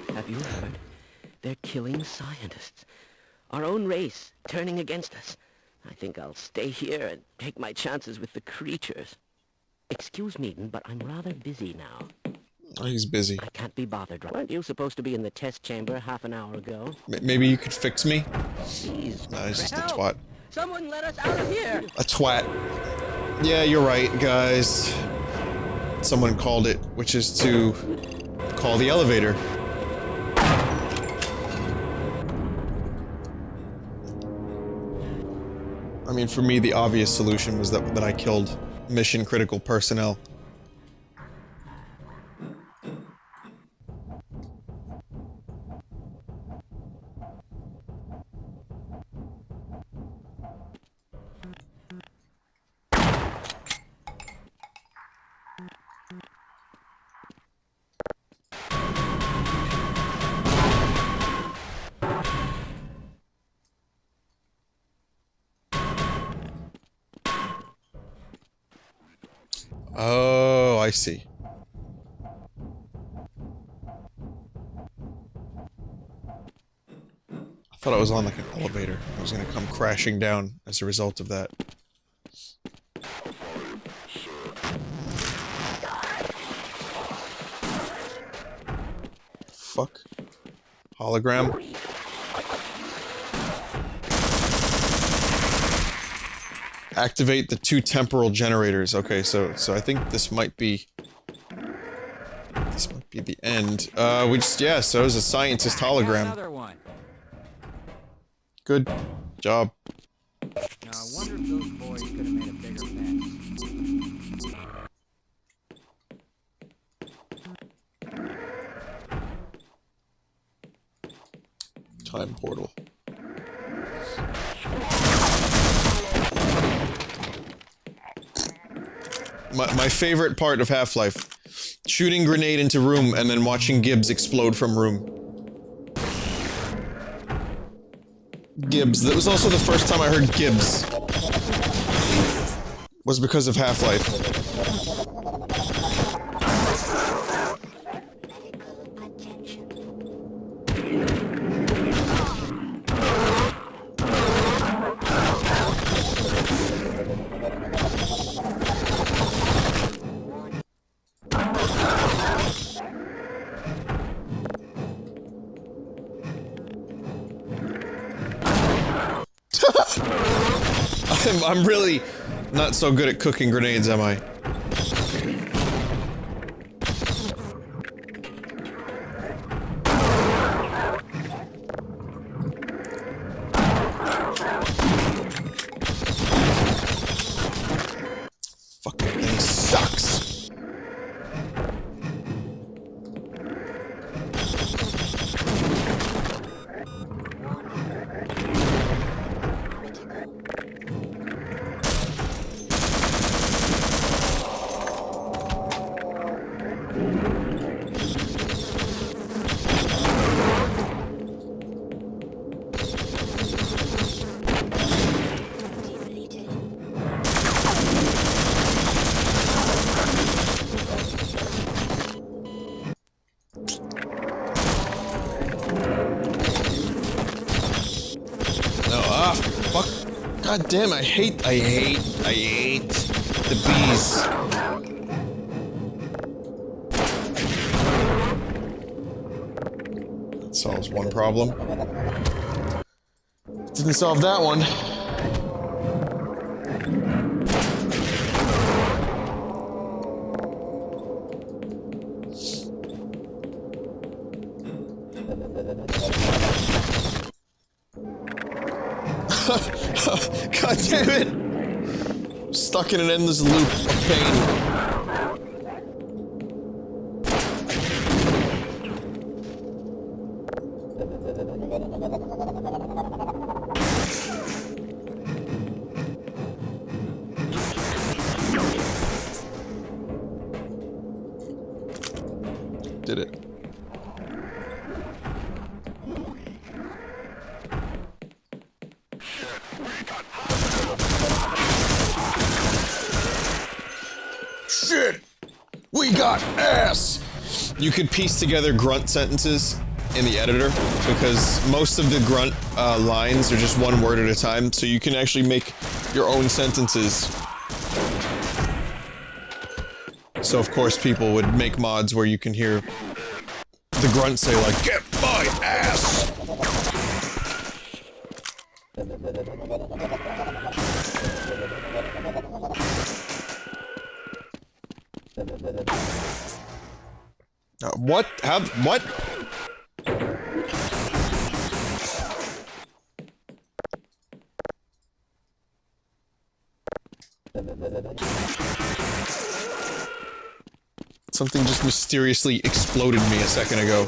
Speaker 3: Have you heard? They're killing scientists. Our own race, turning against us. I think I'll stay here and take my chances with the creatures. Excuse me, but I'm rather busy now.
Speaker 1: Oh, he's busy.
Speaker 3: I can't be bothered. Weren't you supposed to be in the test chamber half an hour ago?
Speaker 1: Maybe you could fix me?
Speaker 3: Please.
Speaker 1: Nah, he's just a twat.
Speaker 3: Someone let us out of here!
Speaker 1: A twat. Yeah, you're right, guys. Someone called it, which is to call the elevator. I mean, for me, the obvious solution was that I killed mission-critical personnel. Oh, I see. I thought I was on like an elevator. I was gonna come crashing down as a result of that. Fuck. Hologram. Activate the 2 temporal generators. Okay, so I think this might be the end. Yeah, so it was a scientist hologram.
Speaker 2: Another one.
Speaker 1: Good job.
Speaker 2: Now, I wonder if those boys could have made a bigger mess.
Speaker 1: Time portal. My favorite part of Half-Life. Shooting grenade into room and then watching Gibbs explode from room. Gibbs. That was also the first time I heard Gibbs. Was because of Half-Life. I'm really not so good at cooking grenades, am I? Fucking thing. Ah, fuck. God damn, I hate the bees. That solves one problem. Didn't solve that one. God damn it! Stuck in an endless loop of pain. Did it. Shit! We got ass! You could piece together grunt sentences in the editor, because most of the grunt lines are just one word at a time, so you can actually make your own sentences. So of course people would make mods where you can hear the grunt say like, "Get my ass!" What? How? What? Something just mysteriously exploded me a second ago.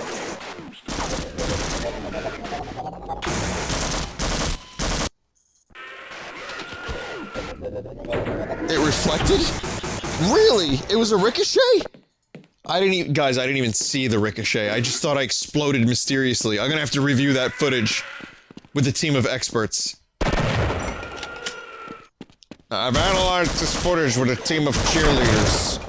Speaker 1: It reflected? Really? It was a ricochet? I didn't even- guys, I didn't even see the ricochet. I just thought I exploded mysteriously. I'm gonna have to review that footage with a team of experts. I've analyzed this footage with a team of cheerleaders.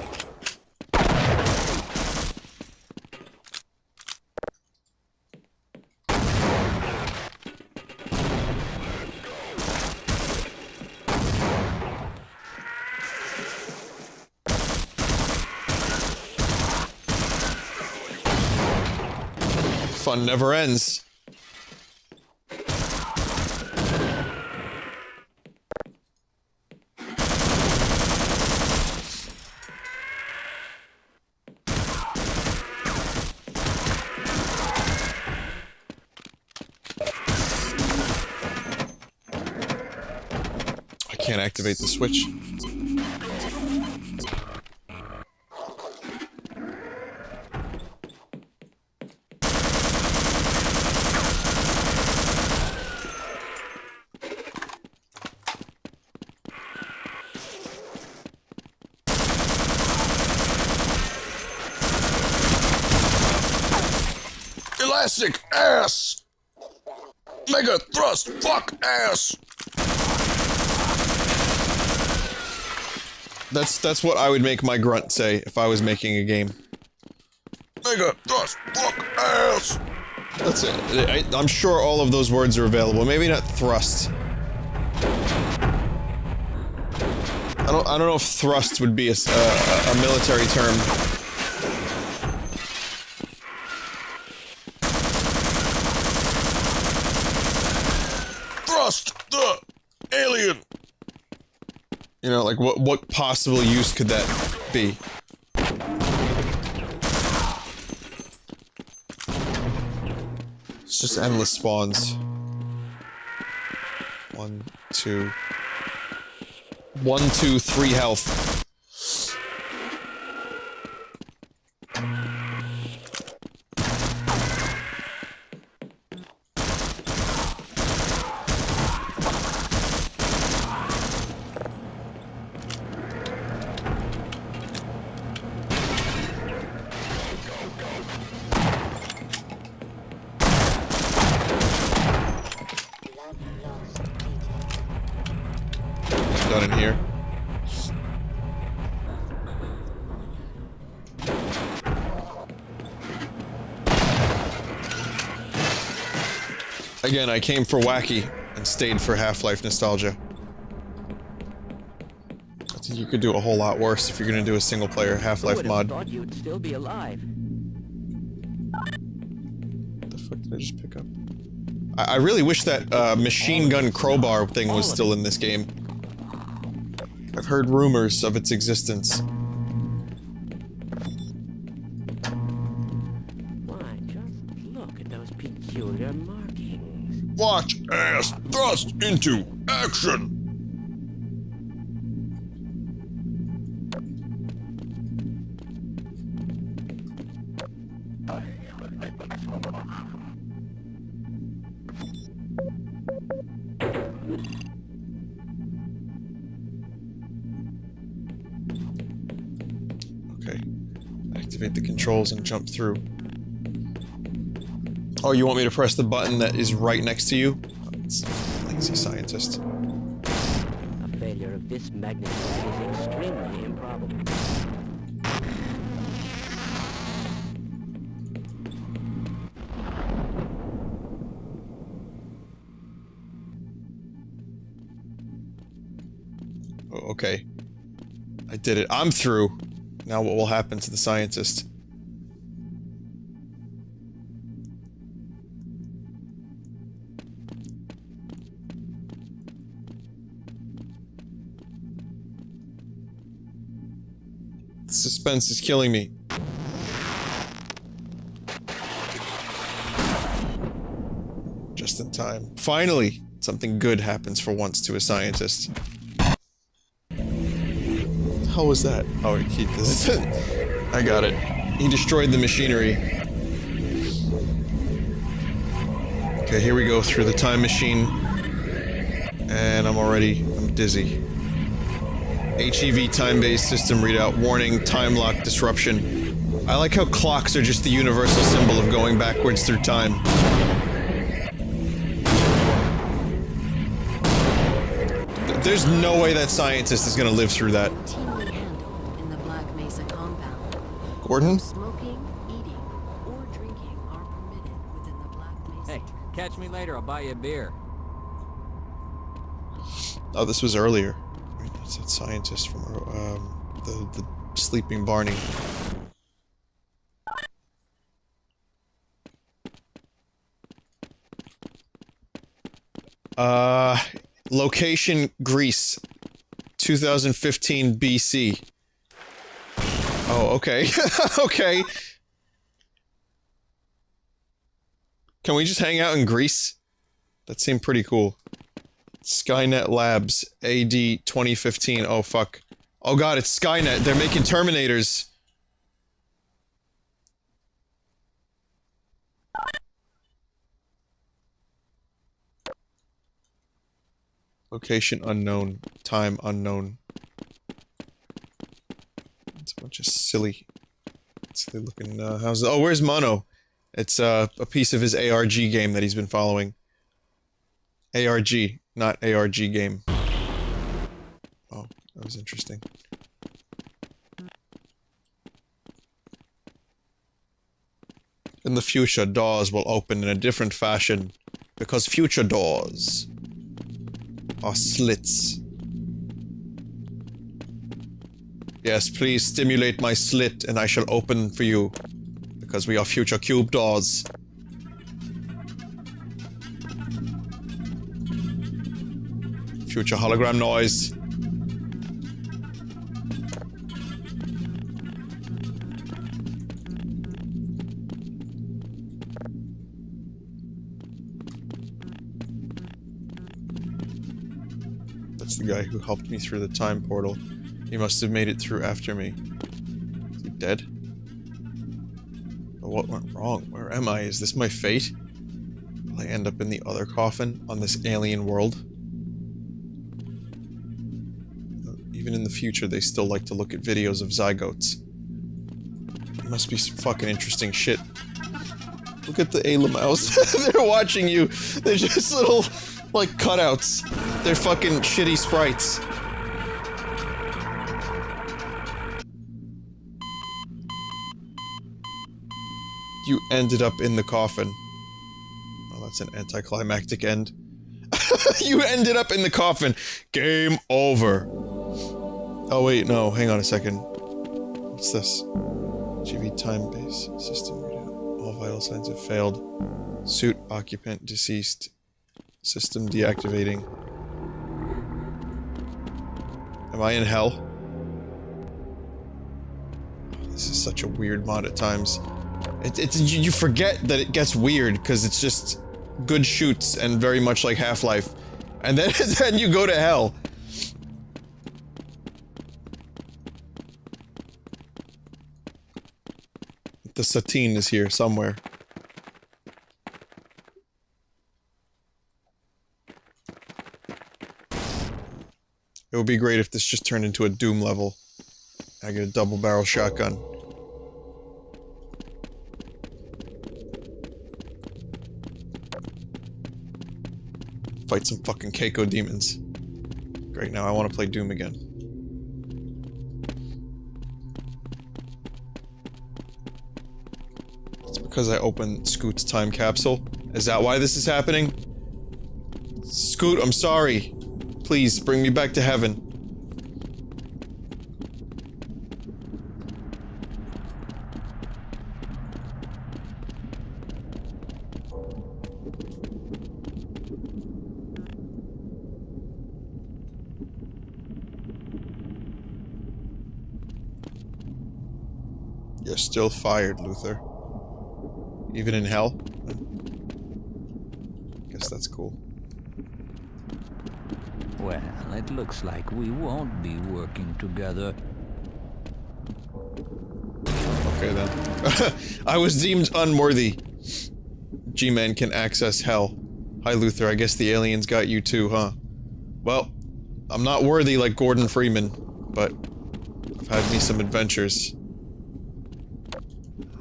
Speaker 1: Fun never ends. I can't activate the switch. Elastic ass! Mega thrust fuck ass! That's what I would make my grunt say if I was making a game. Mega thrust fuck ass! That's it. I'm sure all of those words are available. Maybe not thrust. I don't know if thrust would be a military term. Thrust the alien. You know, like what possible use could that be? It's just endless spawns. 1, 2. 1, 2, 3 health. Done in here. Again, I came for wacky, and stayed for Half-Life nostalgia. I think you could do a whole lot worse if you're gonna do a single-player Half-Life mod.
Speaker 3: Thought you'd still be alive.
Speaker 1: What the fuck did I just pick up? I really wish that machine gun crowbar thing was still in this game. I've heard rumors of its existence.
Speaker 3: Why, just look at those peculiar markings.
Speaker 1: Watch as thrust into action! Okay. Activate the controls and jump through. Oh, you want me to press the button that is right next to you? Oh, it's lazy scientist.
Speaker 3: A failure of this magnitude is extremely improbable.
Speaker 1: Oh, okay. I did it. I'm through. Now what will happen to the scientist? The suspense is killing me. Just in time. Finally! Something good happens for once to a scientist. How was that? Oh, he does. I got it. He destroyed the machinery. Okay, here we go through the time machine. And I'm dizzy. HEV time-based system readout. Warning, time lock disruption. I like how clocks are just the universal symbol of going backwards through time. There's no way that scientist is gonna live through that.
Speaker 6: Routinely handled in the Black Mesa compound.
Speaker 1: Gordon?
Speaker 6: Smoking, eating, or drinking are permitted within the Black Mesa.
Speaker 2: Hey, catch me later. I'll buy you a beer.
Speaker 1: Oh, this was earlier. That's that scientist from the sleeping Barney. Location Greece, 2015 BC. Oh, okay. Okay. Can we just hang out in Greece? That seemed pretty cool. Skynet Labs, AD 2015. Oh, fuck. Oh god, it's Skynet. They're making Terminators. Location unknown. Time unknown. It's a bunch of silly looking, houses. Oh, where's Mono? It's, a piece of his ARG game that he's been following. ARG, not ARG game. Oh, that was interesting. In the future, doors will open in a different fashion, because future doors are slits. Yes, please stimulate my slit and I shall open for you, because we are future cube doors. Future hologram noise. That's the guy who helped me through the time portal. He must have made it through after me. Is he dead? What went wrong? Where am I? Is this my fate? Will I end up in the other coffin on this alien world? Even in the future, they still like to look at videos of zygotes. It must be some fucking interesting shit. Look at the Ayla mouse. They're watching you. They're just little, like, cutouts. They're fucking shitty sprites. You ended up in the coffin. Well, that's an anticlimactic end. You ended up in the coffin. Game over. Oh wait, no, hang on a second. What's this? GV time base system readout. All vital signs have failed. Suit occupant deceased. System deactivating. Am I in hell? This is such a weird mod at times. You forget that it gets weird because it's just good shoots and very much like Half-Life. And then, then you go to hell. The Satine is here somewhere. It would be great if this just turned into a Doom level. I get a double barrel shotgun. Fight some fucking Keiko demons. Great, now I want to play Doom again. It's because I opened Scoot's time capsule. Is that why this is happening? Scoot, I'm sorry. Please, bring me back to heaven. You're still fired, Luther. Even in hell? Guess that's cool.
Speaker 2: Well, it looks like we won't be working together.
Speaker 1: Okay then. I was deemed unworthy. G-Man can access hell. Hi Luther, I guess the aliens got you too, huh? Well, I'm not worthy like Gordon Freeman, but I've had me some adventures.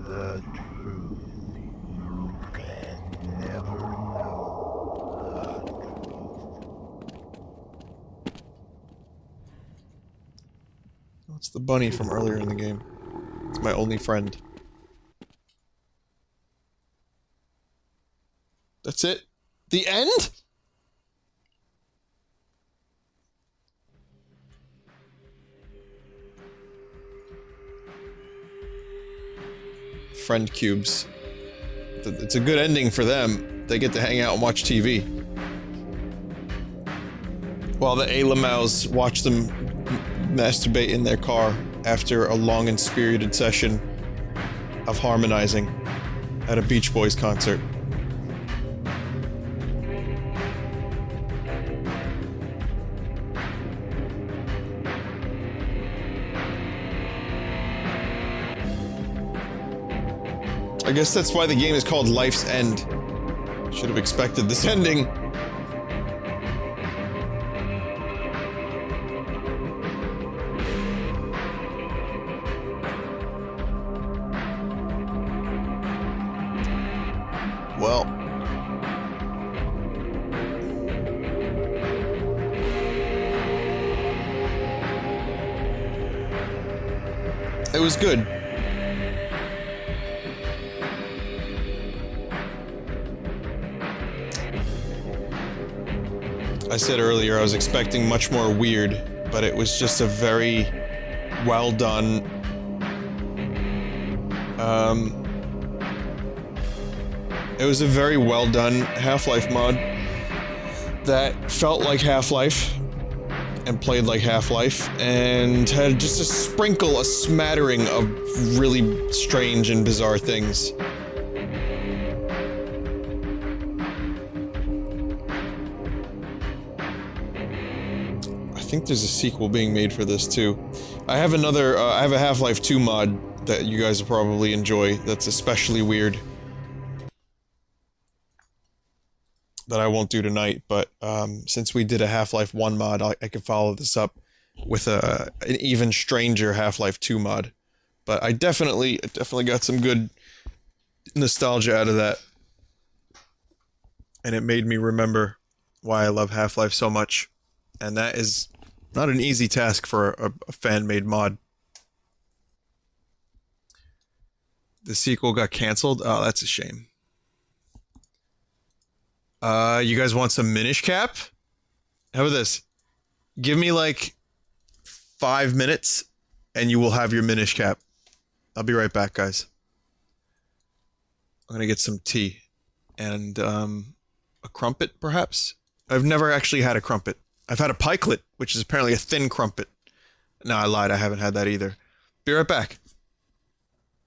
Speaker 7: The truth you can never know.
Speaker 1: What's the bunny from earlier in the game? It's my only friend. That's it? The end? Friend cubes. It's a good ending for them. They get to hang out and watch TV. While the A-Lamaux watch them masturbate in their car after a long and spirited session of harmonizing at a Beach Boys concert. I guess that's why the game is called Life's End. Should have expected this ending. Well. It was good. I said earlier I was expecting much more weird, but it was just a very well done, it was a very well done Half-Life mod that felt like Half-Life and played like Half-Life and had just a sprinkle, a smattering of really strange and bizarre things. I think there's a sequel being made for this too. I have another, I have a Half-Life 2 mod that you guys will probably enjoy that's especially weird. That I won't do tonight, but since we did a Half-Life 1 mod, I can follow this up with an even stranger Half-Life 2 mod. But I definitely got some good nostalgia out of that. And it made me remember why I love Half-Life so much. And that is not an easy task for a fan-made mod. The sequel got canceled? Oh, that's a shame. You guys want some Minish Cap? How about this? Give me like 5 minutes and you will have your Minish Cap. I'll be right back, guys. I'm gonna get some tea and a crumpet, perhaps. I've never actually had a crumpet. I've had a pikelet, which is apparently a thin crumpet. No, I lied. I haven't had that either. Be right back.